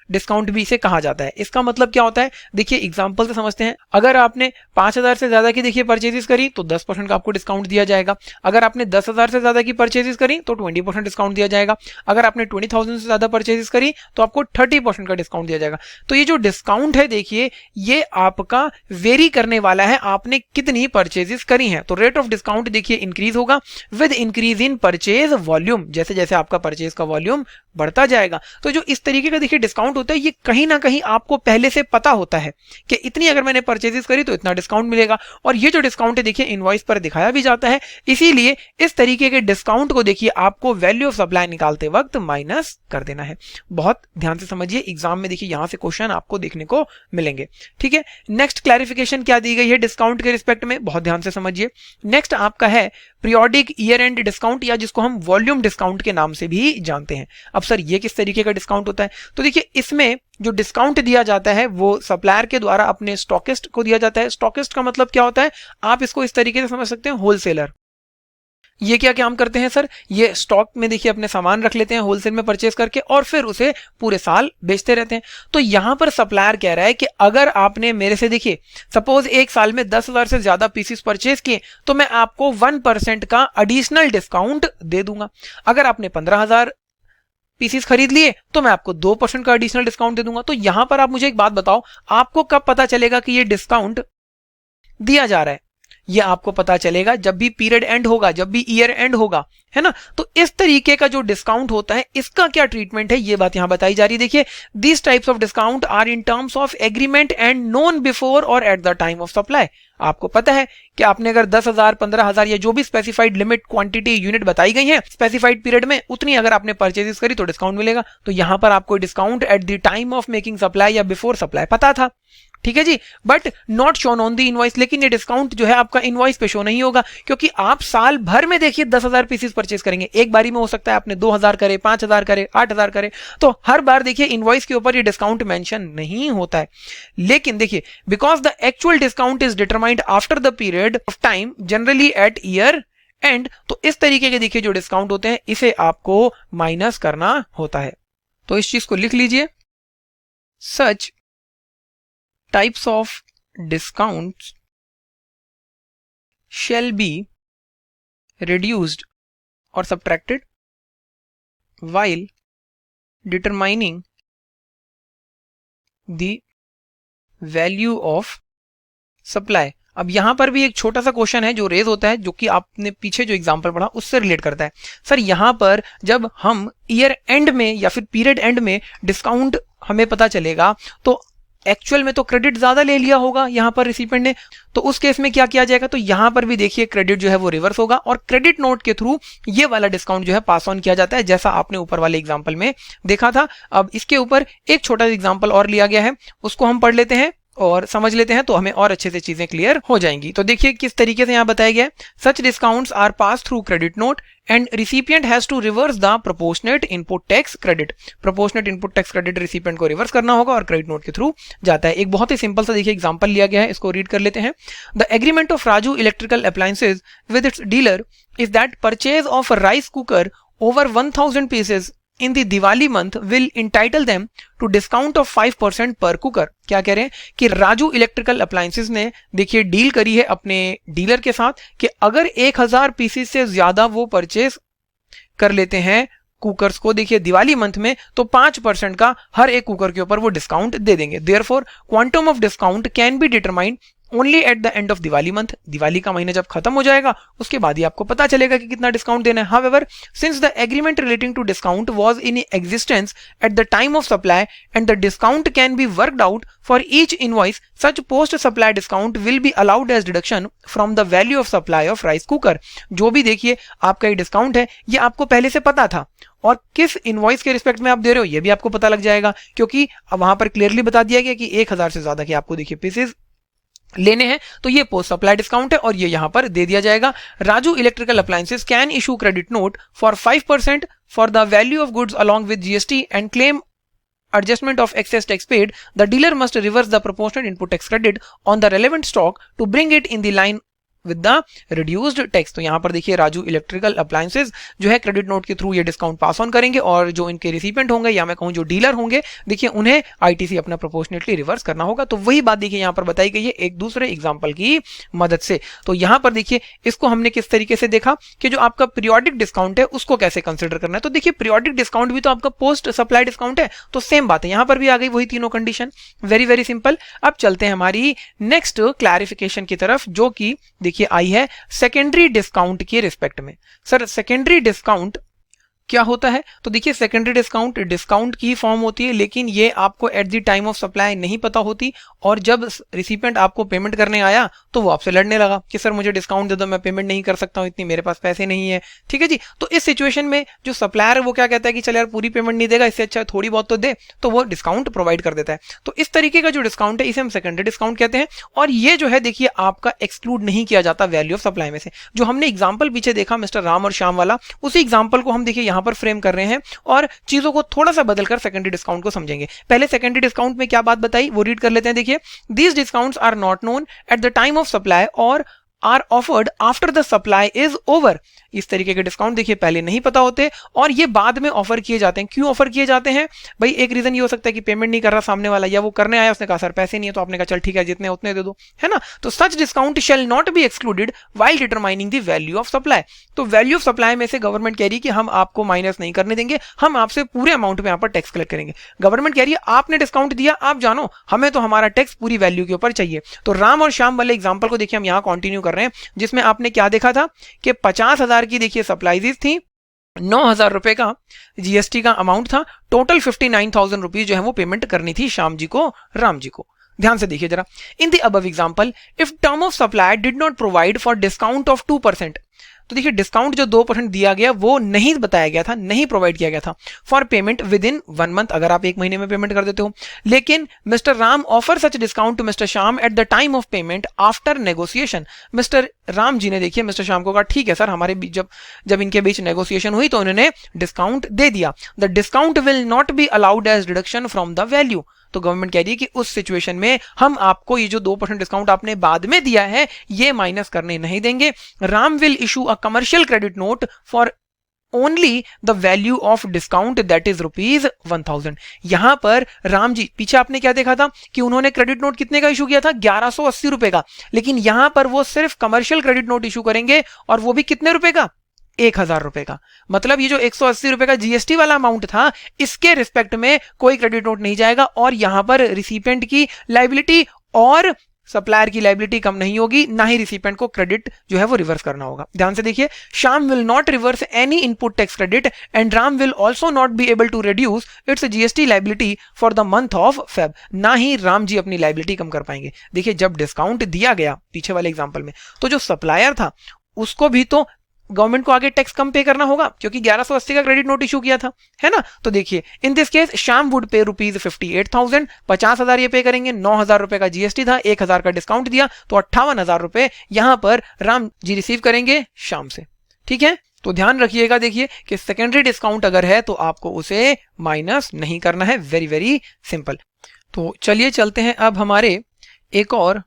डिस्काउंट भी इसे कहा जाता है। इसका मतलब क्या होता है, देखिए एग्जांपल से समझते हैं। अगर आपने 5,000 से ज्यादा की देखिए परचेजेस करी तो 10% का आपको डिस्काउंट दिया जाएगा। अगर आपने 10,000 से ज्यादा की परचेजेस करी तो 20% डिस्काउंट दिया जाएगा। अगर आपने 20,000 से ज्यादा परचेजेस करी तो आपको 30% का डिस्काउंट दिया जाएगा। तो ये जो डिस्काउंट है देखिए ये आपका वेरी करने वाला है, आपने कितनी परचेजेस करी हैं। तो रेट ऑफ डिस्काउंट देखिए इंक्रीज होगा with increase in purchase volume, जैसे जैसे आपका परचेज का वॉल्यूम बढ़ता जाएगा। तो जो इस तरीके का देखिए डिस्काउंट होता है ये कहीं ना कहीं आपको पहले से पता होता है कि इतनी अगर मैंने परचेजेस करी तो इतना डिस्काउंट मिलेगा, और ये जो डिस्काउंट है देखिए इनवॉइस पर दिखाया भी जाता है। इसीलिए इस तरीके के डिस्काउंट को देखिए आपको वैल्यू ऑफ सप्लाई निकालते वक्त माइनस कर देना है। बहुत ध्यान से समझिए, एग्जाम में देखिए यहां से क्वेश्चन आपको देखने को मिलेंगे, ठीक है। नेक्स्ट क्लैरिफिकेशन क्या दी गई है डिस्काउंट के रिस्पेक्ट में, बहुत ध्यान से समझिए। नेक्स्ट आपका है पीरियोडिक ईयर एंड डिस्काउंट, या जिसको हम वॉल्यूम डिस्काउंट के नाम से भी जानते हैं। अब सर ये किस तरीके का डिस्काउंट होता है, तो देखिए इसमें जो डिस्काउंट दिया जाता है वो सप्लायर के द्वारा अपने स्टॉकिस्ट को दिया जाता है। स्टॉकिस्ट का मतलब क्या होता है, आप इसको इस तरीके से समझ सकते हैं, होलसेलर। ये क्या काम करते हैं सर, ये स्टॉक में देखिए अपने सामान रख लेते हैं होलसेल में परचेज करके और फिर उसे पूरे साल बेचते रहते हैं। तो यहां पर सप्लायर कह रहा है कि अगर आपने मेरे से देखिए सपोज एक साल में 10,000 से ज्यादा पीसेस परचेज किए तो मैं आपको 1% का एडिशनल डिस्काउंट दे दूंगा। अगर आपने 15,000 पीसीस खरीद लिए तो मैं आपको 2% का एडिशनल डिस्काउंट दे दूंगा। तो यहां पर आप मुझे एक बात बताओ, आपको कब पता चलेगा कि ये डिस्काउंट दिया जा रहा है? ये आपको पता चलेगा जब भी पीरियड एंड होगा, जब भी ईयर एंड होगा, है ना। तो इस तरीके का जो डिस्काउंट होता है इसका क्या ट्रीटमेंट है ये बात यहां बताई जा रही है। देखिए this types of discount are in terms of agreement and known before और at the time of supply. आपको पता है कि आपने अगर 10,000 15,000 या जो भी स्पेसिफाइड लिमिट क्वांटिटी यूनिट बताई गई है स्पेसिफाइड पीरियड में उतनी अगर आपने परचेजेस करी तो डिस्काउंट मिलेगा। तो यहां पर आपको discount at the time of making supply या बिफोर सप्लाई पता था, ठीक है जी, but not shown on the invoice. लेकिन ये डिस्काउंट जो है आपका इनवॉइस पे शो नहीं होगा क्योंकि आप साल भर में देखिए 10,000 पीसेस परचेज करेंगे। एक बारी में हो सकता है आपने 2,000 करे, 5,000 करे, 8,000 करे, तो हर बार देखिए इनवॉइस के ऊपर ये डिस्काउंट मेंशन नहीं होता है। लेकिन देखिए because the actual discount is determined after the period of time generally at year end, तो इस तरीके के देखिए जो डिस्काउंट होते हैं इसे आपको माइनस करना होता है। तो इस चीज को लिख लीजिए, such types of discounts shall be reduced or subtracted while determining the value of supply। अब यहां पर भी एक छोटा सा क्वेश्चन है जो रेज होता है, जो कि आपने पीछे जो एग्जांपल पढ़ा उससे रिलेट करता है। सर यहां पर जब हम ईयर एंड में या फिर पीरियड एंड में डिस्काउंट हमें पता चलेगा तो एक्चुअल में तो क्रेडिट ज्यादा ले लिया होगा यहां पर रिसिपेंट ने, तो उस केस में क्या किया जाएगा, तो यहां पर भी देखिए क्रेडिट जो है वो रिवर्स होगा और क्रेडिट नोट के थ्रू ये वाला डिस्काउंट जो है पास ऑन किया जाता है, जैसा आपने ऊपर वाले एग्जांपल में देखा था। अब इसके ऊपर एक छोटा एग्जांपल और लिया गया है, उसको हम पढ़ लेते हैं और समझ लेते हैं, तो हमें और अच्छे से चीजें क्लियर हो जाएंगी। तो देखिए किस तरीके से यहां बताया गया है, such discounts are pass through credit note and recipient has to reverse the proportionate input tax credit. Proportionate input tax credit recipient को रिवर्स करना होगा और क्रेडिट नोट के थ्रू जाता है। एक बहुत ही सिंपल सा देखिए एग्जांपल लिया गया है, इसको रीड कर लेते हैं। The agreement of Raju electrical appliances with its dealer is that purchase of rice cooker over 1000 pieces in the Diwali month will entitle them to discount of 5% per cooker। क्या कह रहे हैं कि राजू इलेक्ट्रिकल अप्लायंसेस ने देखिए डील करी है अपने डीलर के साथ कि अगर 1000 पीसेस से ज्यादा वो परचेज कर लेते हैं कुकर्स को देखिए दिवाली मंथ में, तो 5% का हर एक कुकर के ऊपर वो डिस्काउंट दे देंगे। Therefore quantum of discount can be determined only at the end of Diwali month. Diwali का महीना जब खत्म हो जाएगा उसके बाद ही आपको पता चलेगा कि कितना डिस्काउंट देना है। However since the agreement relating to discount was in existence at the time of supply and the discount can be worked out for each invoice, such post supply discount will be allowed as deduction from the value of supply of rice cooker. जो भी देखिए आपका ये discount है ये आपको पहले से पता था और किस इनवॉइस के रिस्पेक्ट में आप दे रहे हो ये भी आपको पता लग जाएगा, क्योंकि अब वहां पर क्लियरली बता दिया गया कि 1000 से ज्यादा के आपको देखिए पीसेस लेने हैं, तो ये पोस्ट सप्लाई डिस्काउंट है और ये यहां पर दे दिया जाएगा। Raju electrical appliances can issue credit note for 5% for the value of goods along with GST and claim adjustment of excess tax paid. The dealer must reverse the proportionate input tax credit on the relevant stock to bring it in the line with the reduced tax. तो यहां पर देखिए Raju electrical appliances जो है credit note के through ये discount pass on करेंगे और जो इनके रिसिपेंट होंगे या मैं कहूं जो डीलर होंगे देखिए उन्हें आईटीसी अपना प्रोपोर्शनेटली रिवर्स करना होगा। तो वही बात देखिए यहां पर बताई गई है एक दूसरे एग्जांपल की मदद से। तो यहां पर देखिए इसको हमने किस तरीके से देखा कि जो आपका पीरियोडिक डिस्काउंट है उसको कैसे कंसिडर करना है। तो देखिए पीरियोडिक डिस्काउंट भी तो आपका पोस्ट सप्लाई डिस्काउंट है, तो सेम बात है यहां पर भी आ गई वही तीनों कंडीशन। Very very simple. अब चलते हैं हमारी नेक्स्ट क्लैरिफिकेशन की तरफ, जो कि देखिए आई है सेकेंडरी डिस्काउंट के रिस्पेक्ट में। सर सेकेंडरी डिस्काउंट क्या होता है, तो देखिए सेकेंडरी डिस्काउंट डिस्काउंट की फॉर्म होती है, लेकिन ये आपको eight the time of supply नहीं पता होती और जब रिसिपेंट आपको पेमेंट करने आया तो वो आपसे लड़ने लगा कि सर मुझे डिस्काउंट दे दो, मैं पेमेंट नहीं कर सकता हूं, इतनी मेरे पास पैसे नहीं है। ठीक है जी, तो इस सिचुएशन में जो सप्लायर है वो क्या कहता है कि चल यार पूरी पेमेंट नहीं देगा, इससे अच्छा थोड़ी बहुत तो दे, तो वो डिस्काउंट प्रोवाइड कर देता है। तो इस तरीके का जो डिस्काउंट है इसे हम सेकेंडरी डिस्काउंट कहते हैं और ये जो है देखिए आपका एक्सक्लूड नहीं किया जाता वैल्यू ऑफ सप्लाई में से। जो हमने एग्जाम्पल पीछे देखा मिस्टर राम और श्याम वाला, उसी एग्जाम्पल को हम देखिए यहां पर फ्रेम कर रहे हैं और चीजों को थोड़ा सा बदलकर सेकेंडरी डिस्काउंट को समझेंगे। पहले सेकेंडरी डिस्काउंट में क्या बात बताई वो रीड कर लेते हैं। देखिए these discounts are not known at the time of supply और are offered after the supply is over. इस तरीके के डिस्काउंट देखिए पहले नहीं पता होते और ये बाद में ऑफर किए जाते हैं। क्यों ऑफर किए जाते हैं भाई, एक रीजन ये हो सकता है कि पेमेंट नहीं कर रहा सामने वाला, या वो करने आया उसने कहा सर पैसे नहीं है, तो आपने कहा चल ठीक है जितने उतने दे दो, है ना। तो such discount shall not be excluded while determining the value of supply. तो वैल्यू ऑफ सप्लाई में से गवर्नमेंट कह रही है कि हम आपको माइनस नहीं करने देंगे, हम आपसे पूरे अमाउंट में यहाँ पर टैक्स कलेक्ट करेंगे। गवर्नमेंट कह रही है आपने डिस्काउंट दिया, आप जानो, हमें तो हमारा टैक्स पूरी वैल्यू के ऊपर चाहिए। तो राम और श्याम वाले एग्जाम्पल को देखिए हम यहाँ कंटिन्यू कर रहे हैं, जिसमें आपने क्या देखा था कि 50,000 की देखिए सप्लाईज थी, 9,000 रुपए का जीएसटी का अमाउंट था, टोटल 59,000 रुपीज जो है वो पेमेंट करनी थी श्याम जी को राम जी को। ध्यान से देखिए जरा, in the above example if term of supply did not provide for discount of 2%, तो देखिए डिस्काउंट जो 2% दिया गया वो नहीं बताया गया था, नहीं प्रोवाइड किया गया था for payment with in 1 month, अगर आप 1 महीने में पेमेंट कर देते हो। लेकिन mister Ram offer such discount to mister Shyam at the time of payment after negotiation. Mister Ram ji ने देखिए मिस्टर श्याम को कहा ठीक है सर, हमारे बीच जब इनके बीच नेगोशिएशन हुई तो उन्होंने डिस्काउंट दे दिया। The discount will not be allowed as deduction from the value. तो गवर्नमेंट कह रही है कि उस सिचुएशन में हम आपको ये जो 2% डिस्काउंट आपने बाद में दिया है ये माइनस करने नहीं देंगे। Ram will issue a commercial credit note for only the value of discount that is ₹1000। यहां पर राम जी, पीछे आपने क्या देखा था कि उन्होंने क्रेडिट नोट कितने का इशू किया था, 1180 रुपए का, लेकिन यहां पर वो सिर्फ कमर्शियल क्रेडिट नोट इशू करेंगे और वो भी कितने रुपए का, 1000 रुपए का। मतलब ये जो 180 रुपए का जीएसटी वाला अमाउंट था, इसके रिस्पेक्ट में कोई क्रेडिट नोट नहीं जाएगा और यहां पर रिसिपिएंट की लायबिलिटी और सप्लायर की लायबिलिटी कम नहीं होगी, ना ही रिसिपिएंट को क्रेडिट जो है वो रिवर्स करना होगा। ध्यान से देखिए, Shyam will not reverse any input tax credit and Ram will also not be able to reduce its GST liability for the month of Feb. ना ही राम जी अपनी लायबिलिटी कम कर पाएंगे। देखिए, जब डिस्काउंट दिया गया पीछे वाले एग्जांपल में, तो जो सप्लायर था उसको भी तो गवर्नमेंट को आगे टैक्स कम पे करना होगा, क्योंकि 1180 का क्रेडिट नोट इशू किया था, है ना। तो देखिए, in this case Shyam would पे ₹58,000, 50,000 ये पे करेंगे, 9,000 रुपए का जीएसटी था, 1,000 का डिस्काउंट दिया, तो 58,000 रुपए यहां पर राम जी रिसीव करेंगे श्याम से। ठीक है, तो ध्यान रखिएगा, देखिए कि सेकेंडरी डिस्काउंट अगर है तो आपको उसे माइनस नहीं करना है। Very very simple. तो चलिए चलते हैं अब हमारे एक और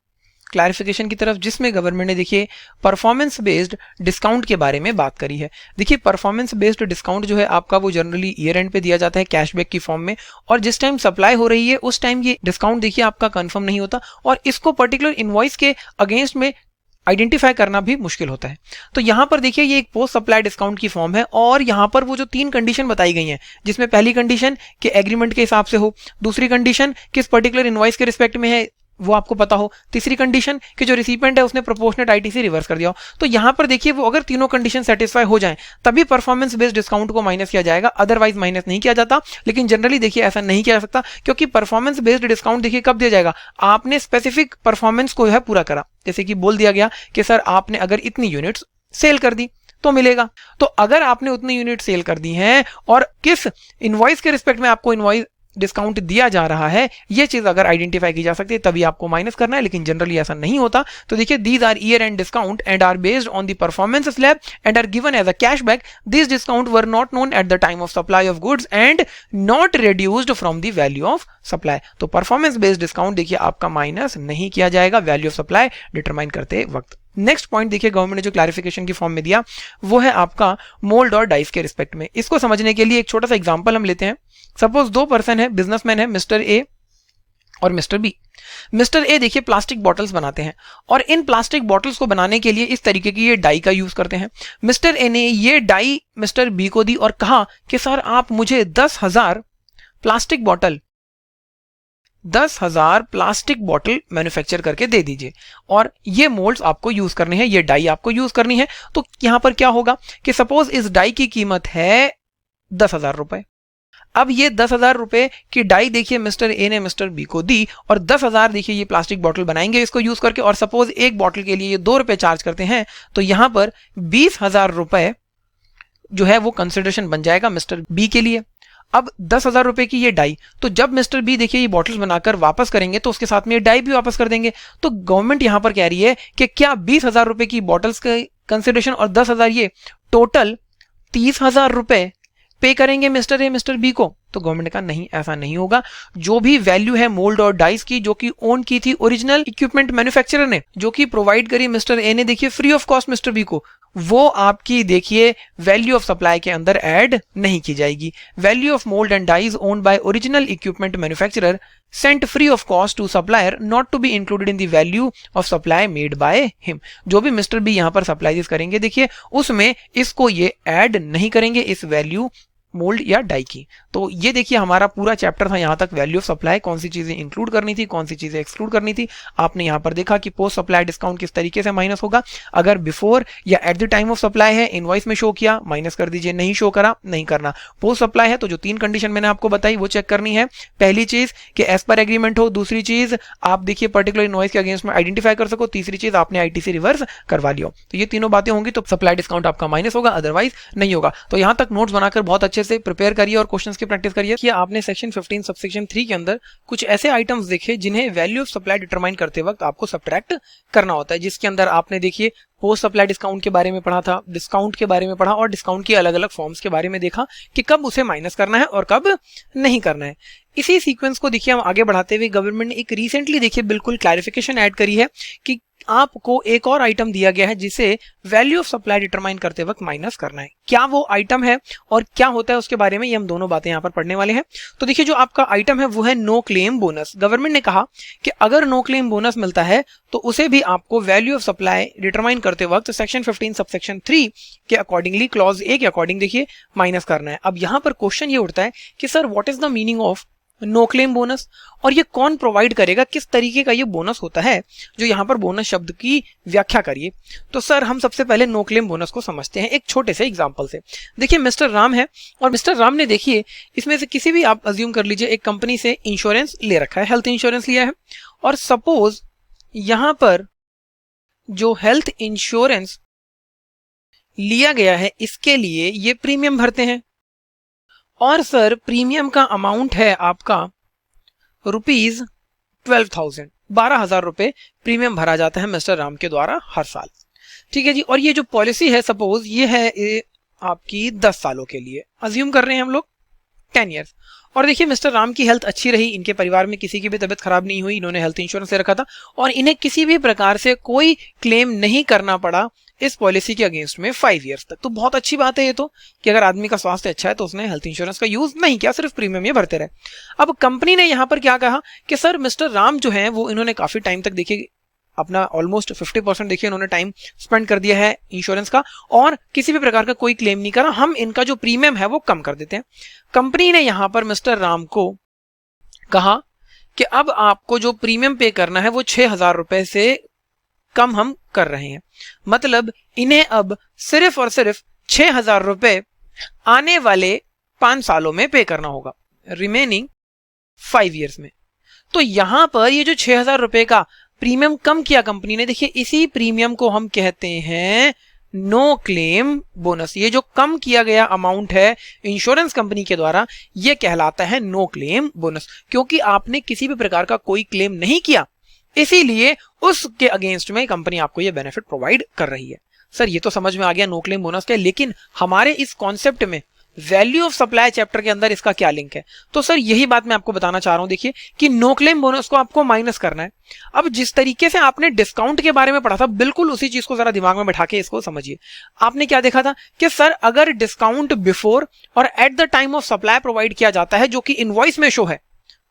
क्लैरिफिकेशन की तरफ, जिसमें गवर्नमेंट ने देखिए परफॉर्मेंस बेस्ड डिस्काउंट के बारे में बात करी है। देखिए, परफॉर्मेंस बेस्ड डिस्काउंट जो है आपका वो जनरली ईयर एंड पे दिया जाता है कैशबैक की फॉर्म में, और जिस टाइम सप्लाई हो रही है उस टाइम ये डिस्काउंट देखिए आपका कंफर्म नहीं होता और इसको पर्टिकुलर इनवॉइस के अगेंस्ट में आइडेंटिफाई करना भी मुश्किल होता है। तो यहां पर देखिए, ये एक पोस्ट सप्लाई डिस्काउंट की फॉर्म है और यहां पर वो जो 3 कंडीशन बताई गई हैं, जिसमें पहली कंडीशन कि एग्रीमेंट के हिसाब से हो, दूसरी कंडीशन किस पर्टिकुलर इनवॉइस के रिस्पेक्ट में है वो आपको पता हो, तीसरी कंडीशन कि जो रिसिपिएंट है उसने प्रोपोर्शनेट आईटीसी रिवर्स कर दिया हो। तो यहां पर देखिए, वो अगर तीनों कंडीशन सेटिस्फाई हो जाएं तभी परफॉर्मेंस बेस्ड डिस्काउंट को माइनस किया जाएगा, अदरवाइज माइनस नहीं किया जाता। लेकिन जनरली देखिए ऐसा नहीं किया जा सकता, क्योंकि परफॉर्मेंस बेस्ड डिस्काउंट देखिए कब दिया जाएगा, आपने स्पेसिफिक परफॉर्मेंस को है पूरा करा। जैसे कि बोल दिया गया कि सर आपने अगर इतनी यूनिट्स सेल कर दी तो मिलेगा। तो अगर आपने उतनी यूनिट सेल कर दी हैं और किस इनवॉइस के रिस्पेक्ट में आपको इनवॉइस डिस्काउंट दिया जा रहा है, ये चीज अगर आइडेंटिफाई की जा सकती है तभी आपको माइनस करना है, लेकिन जनरली ऐसा नहीं होता। तो देखिए, these are year end discount and are based on the performance slab and are given as a cashback. This discount were not known at the time of supply of goods and not reduced from the value of supply. तो performance based discount देखिए आपका minus नहीं किया जाएगा value of supply determine करते वक्त। Next point देखिए, government ने जो क्लैरिफिकेशन की फॉर्म में दिया वो है आपका मोल्ड और डाइस के रिस्पेक्ट में। इसको समझने के लिए एक छोटा सा एग्जांपल हम लेते हैं। सपोज 2 पर्सन है, बिजनेसमैन है, मिस्टर ए और मिस्टर बी। मिस्टर ए देखिए प्लास्टिक बॉटल्स बनाते हैं और इन प्लास्टिक बॉटल्स को बनाने के लिए इस तरीके की ये डाई का यूज करते हैं। मिस्टर ए ने ये डाई मिस्टर बी को दी और कहा कि सर आप मुझे 10,000 प्लास्टिक बॉटल मैन्युफैक्चर करके दे दीजिए और ये मोल्ड्स आपको यूज करने हैं, ये डाई आपको यूज करनी है। तो यहां पर क्या होगा कि सपोज इस डाई की कीमत है 10,000 रुपए। अब ये 10,000 रुपए की डाई देखिए मिस्टर ए ने मिस्टर बी को दी और 10,000 देखिए ये प्लास्टिक बॉटल बनाएंगे इसको यूज करके, और सपोज एक बॉटल के लिए ये 2 रुपए चार्ज करते हैं, तो यहां पर 20,000 रुपए जो है वो कंसिडरेशन बन जाएगा मिस्टर बी के लिए। अब 10,000 रुपए की ये डाई, तो जब मिस्टर बी देखिए ये बॉटल्स बनाकर वापस करेंगे तो उसके साथ में ये डाई भी वापस कर देंगे। तो गवर्नमेंट यहां पर कह रही है कि क्या 20,000 रुपए की बॉटल्स का कंसिडरेशन और 10,000 ये टोटल 30,000 रुपए पे करेंगे मिस्टर ए मिस्टर बी को। तो गवर्नमेंट ने कहा नहीं, ऐसा नहीं होगा। जो भी वैल्यू है मोल्ड और डाइस की जो कि ओन की थी ओरिजिनल इक्विपमेंट मैन्युफैक्चरर ने, जो कि प्रोवाइड करी मिस्टर ए ने देखिए free of cost mister B को, वो आपकी देखिए वैल्यू ऑफ सप्लाई के अंदर ऐड नहीं की जाएगी। Value of mould and dies owned by original equipment manufacturer sent free of cost to supplier not to be included in the value of supply made by him. जो भी mister B यहां पर supplies करेंगे देखिए उसमें इसको ये add नहीं करेंगे इस वैल्यू मोल्ड या डाई की। तो ये देखिए हमारा पूरा चैप्टर था यहाँ तक वैल्यू ऑफ सप्लाई, कौन सी चीजें इंक्लूड करनी थी, कौन सी चीजें एक्सक्लूड करनी थी। आपने यहाँ पर देखा कि पोस्ट सप्लाई डिस्काउंट किस तरीके से माइनस होगा। अगर बिफोर या eight the time of supply है, इनवॉइस में शो किया माइनस कर दीजिए, नहीं शो करा नहीं करना। पोस्ट सप्लाई है तो जो 3 कंडीशन मैंने आपको बताई वो चेक करनी है। पहली चीज कि एज पर एग्रीमेंट हो, दूसरी चीज आप देखिए पर्टिकुलर इनवॉइस के अगेंस्ट में आइडेंटिफाई कर सको, तीसरी चीज आपने आईटीसी रिवर्स करवा लिया। तो ये तीनों बातें होंगी तो सप्लाई डिस्काउंट आपका माइनस होगा, अदरवाइज नहीं होगा। तो यहाँ तक नोट्स बनाकर बहुत अच्छे से प्रिपेयर करिए और क्वेश्चंस की प्रैक्टिस करिए कि आपने सेक्शन 15 सबसेक्शन 3 के अंदर कुछ ऐसे आइटम्स देखे जिन्हें वैल्यू ऑफ सप्लाई डिटरमाइन करते वक्त आपको सब्ट्रैक्ट करना होता है, जिसके अंदर आपने देखिए पोस्ट सप्लाई डिस्काउंट के बारे में पढ़ा था, डिस्काउंट के बारे में पढ़ा और डिस्काउंट की अलग अलग फॉर्म्स के बारे में देखा कि कब उसे माइनस करना है और कब नहीं करना है। इसी सीक्वेंस को देखिए हम आगे बढ़ाते हुए गवर्नमेंट ने एक रिसेंटली देखिए बिल्कुल क्लैरिफिकेशन ऐड करी है कि आपको एक और आइटम दिया गया है जिसे वैल्यू ऑफ सप्लाई डिटरमाइन करते वक्त माइनस करना है। क्या वो आइटम है और क्या होता है उसके बारे में ये हम दोनों बातें यहाँ पर पढ़ने वाले हैं। तो देखिए जो आपका आइटम है वो है नो क्लेम बोनस। गवर्नमेंट ने कहा कि अगर नो क्लेम बोनस मिलता है तो उसे भी आपको वैल्यू ऑफ सप्लाई डिटरमाइन करते वक्त सेक्शन 15 सबसेक्शन 3 के अकॉर्डिंगली क्लॉज ए के अकॉर्डिंग देखिए माइनस करना है। अब यहाँ पर क्वेश्चन ये उठता है कि sir what is the meaning of no claim bonus और ये कौन प्रोवाइड करेगा, किस तरीके का ये बोनस होता है जो यहाँ पर बोनस शब्द की व्याख्या करिए। तो सर हम सबसे पहले नो क्लेम बोनस को समझते हैं एक छोटे से एग्जांपल से। देखिए मिस्टर राम है और मिस्टर राम ने देखिए इसमें से किसी भी आप अज्यूम कर लीजिए एक कंपनी से इंश्योरेंस ले रखा है, हेल्थ इंश्योरेंस लिया है और सपोज यहाँ पर जो हेल्थ इंश्योरेंस लिया गया है इसके लिए ये प्रीमियम भरते हैं और सर प्रीमियम का अमाउंट है आपका रुपीज 12,000, 12,000 रुपए प्रीमियम भरा जाता है मिस्टर राम के द्वारा हर साल। ठीक है जी। और ये जो पॉलिसी है सपोज ये है आपकी 10 सालों के लिए, अज्यूम कर रहे हैं हम लोग 10 ईयर्स। और देखिए मिस्टर राम की हेल्थ अच्छी रही, इनके परिवार में किसी की भी तबीयत खराब नहीं हुई, इन्होंने हेल्थ इंश्योरेंस ले रखा था और इन्हें किसी भी प्रकार से कोई क्लेम नहीं करना पड़ा इस पॉलिसी के अगेंस्ट में 5 ईयर्स तक। तो बहुत अच्छी बात है ये तो कि अगर आदमी का स्वास्थ्य अच्छा है तो उसने हेल्थ इंश्योरेंस का यूज नहीं किया, सिर्फ प्रीमियम ये भरते रहे। अब कंपनी ने यहाँ पर क्या कहा कि सर मिस्टर राम जो है वो इन्होंने काफी टाइम तक देखिए अपना ऑलमोस्ट 50% देखिए उन्होंने टाइम स्पेंड कर दिया है इंश्योरेंस का और किसी भी प्रकार का कोई क्लेम नहीं करा, हम इनका जो प्रीमियम है वो कम कर देते हैं। कंपनी ने यहां पर मिस्टर राम को कहा कि अब आपको जो प्रीमियम पे करना है वो 6,000 रुपए से कम हम कर रहे हैं, मतलब इन्हें अब सिर्फ और सिर्फ 6,000 रुपए आने वाले 5 सालों में पे करना होगा, रिमेनिंग 5 ईयर्स में। तो यहां पर ये जो 6,000 रुपए का प्रीमियम कम किया कंपनी ने, देखिए इसी प्रीमियम को हम कहते हैं नो क्लेम बोनस। ये जो कम किया गया अमाउंट है इंश्योरेंस कंपनी के द्वारा ये कहलाता है नो क्लेम बोनस, क्योंकि आपने किसी भी प्रकार का कोई क्लेम नहीं किया इसीलिए उसके अगेंस्ट में कंपनी आपको ये बेनिफिट प्रोवाइड कर रही है। सर ये तो समझ में आ गया नो क्लेम बोनस का, लेकिन हमारे इस कॉन्सेप्ट में वैल्यू ऑफ सप्लाई चैप्टर के अंदर इसका क्या लिंक है? तो सर यही बात मैं आपको बताना चाह रहा हूं। देखिए कि नो क्लेम बोनस को आपको माइनस करना है। अब जिस तरीके से आपने डिस्काउंट के बारे में पढ़ा था बिल्कुल उसी चीज को जरा दिमाग में बैठा के इसको समझिए। आपने क्या देखा था कि सर अगर डिस्काउंट बिफोर और at the time of supply provide किया जाता है जो कि इनवॉइस में शो है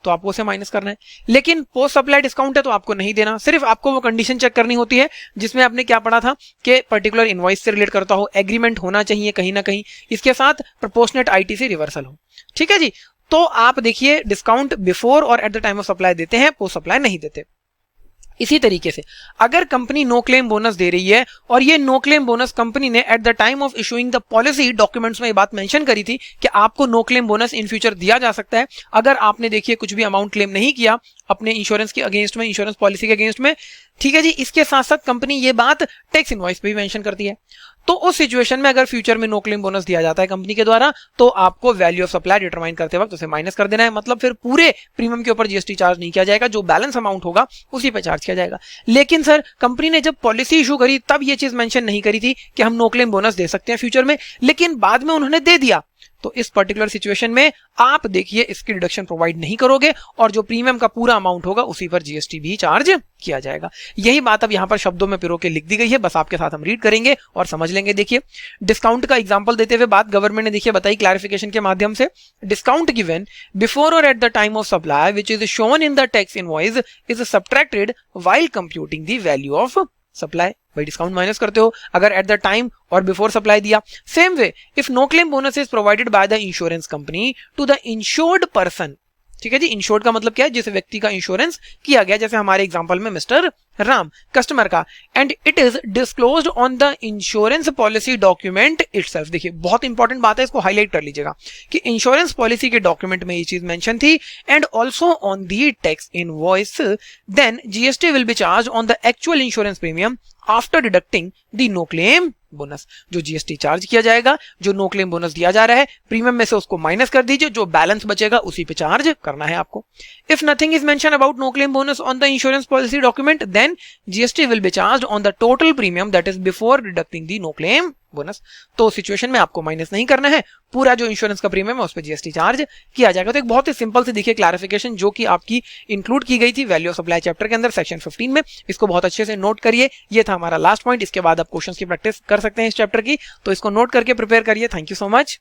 तो आपको उसे माइनस करना है, लेकिन पोस्ट सप्लाई डिस्काउंट है तो आपको नहीं देना। सिर्फ आपको वो कंडीशन चेक करनी होती है जिसमें आपने क्या पढ़ा था कि पर्टिकुलर इनवॉइस से रिलेट करता हो, एग्रीमेंट होना चाहिए कहीं ना कहीं, इसके साथ प्रोपोर्शनेट आईटी से रिवर्सल हो। ठीक है जी। तो आप देखिए डिस्काउंट बिफोर और at the time of supply देते हैं, पोस्ट सप्लाई नहीं देते। इसी तरीके से अगर कंपनी नो क्लेम बोनस दे रही है और ये नो क्लेम बोनस कंपनी ने at the time of issuing the policy documents में ये बात मेंशन करी थी कि आपको no claim bonus in future दिया जा सकता है अगर आपने देखिए कुछ भी अमाउंट क्लेम नहीं किया अपने इंश्योरेंस के अगेंस्ट में, इंश्योरेंस पॉलिसी के अगेंस्ट में। ठीक है जी। इसके साथ साथ कंपनी ये बात टैक्स इनवॉइस पे भी मेंशन करती है। तो उस सिचुएशन में अगर फ्यूचर में नो क्लेम बोनस दिया जाता है कंपनी के द्वारा तो आपको वैल्यू ऑफ सप्लाई डिटरमाइन करते वक्त उसे माइनस कर देना है, मतलब फिर पूरे प्रीमियम के ऊपर जीएसटी चार्ज नहीं किया जाएगा, जो बैलेंस अमाउंट होगा उसी पे चार्ज किया जाएगा। लेकिन सर कंपनी ने जब पॉलिसी इशू करी तब ये चीज मेंशन नहीं करी थी कि हम नो क्लेम बोनस दे सकते हैं फ्यूचर में, लेकिन बाद में उन्होंने दे दिया। तो इस पर्टिकुलर सिचुएशन में आप देखिए इसकी डिडक्शन प्रोवाइड नहीं करोगे और जो प्रीमियम का पूरा अमाउंट होगा उसी पर जीएसटी भी चार्ज किया जाएगा। यही बात अब यहां पर शब्दों में पिरो के लिख दी गई है, बस आपके साथ हम रीड करेंगे और समझ लेंगे। देखिए डिस्काउंट का एग्जांपल देते हुए बात गवर्नमेंट ने देखिए बताई क्लैरिफिकेशन के माध्यम से, डिस्काउंट गिवन बिफोर और at the time of supply which is shown in the tax invoice is subtracted while computing the value of supply. भाई डिस्काउंट माइनस करते हो अगर एट द टाइम और बिफोर सप्लाई दिया। Same way if no claim bonus is provided by the insurance company to the insured person. ठीक है जी। Insured का मतलब क्या है? जिस व्यक्ति का इंश्योरेंस किया गया, जैसे हमारे एग्जांपल में मिस्टर राम कस्टमर का, and it is disclosed on the insurance policy document itself. देखिए बहुत इंपॉर्टेंट बात है, इसको हाईलाइट कर लीजिएगा कि इंश्योरेंस पॉलिसी के डॉक्यूमेंट में ये चीज मेंशन थी, and also on the tax invoice, then GST will be charge on the actual insurance premium after deducting the no claim bonus. जो जीएसटी चार्ज किया जाएगा, जो नो क्लेम बोनस दिया जा रहा है प्रीमियम में से उसको माइनस कर दीजिए, जो बैलेंस बचेगा उसी पे चार्ज करना है आपको। If nothing is mention about no claim bonus on the insurance policy document then GST will be charge on the total premium that is before deducting the no claim bonus, तो situation में आपको minus नहीं करना है, पूरा जो insurance का premium है उस पर जीएसटी चार्ज किया जाएगा। तो एक बहुत ही सिंपल से देखिए क्लैरिफिकेशन जो कि आपकी इंक्लूड की गई थी वैल्यू ऑफ सप्लाई चैप्टर के अंदर सेक्शन 15 में। इसको बहुत अच्छे से नोट करिए, ये था हमारा लास्ट पॉइंट। इसके बाद आप क्वेश्चंस की प्रैक्टिस कर सकते हैं इस चैप्टर की, तो इसको नोट करके प्रिपेयर करिए। Thank you so much.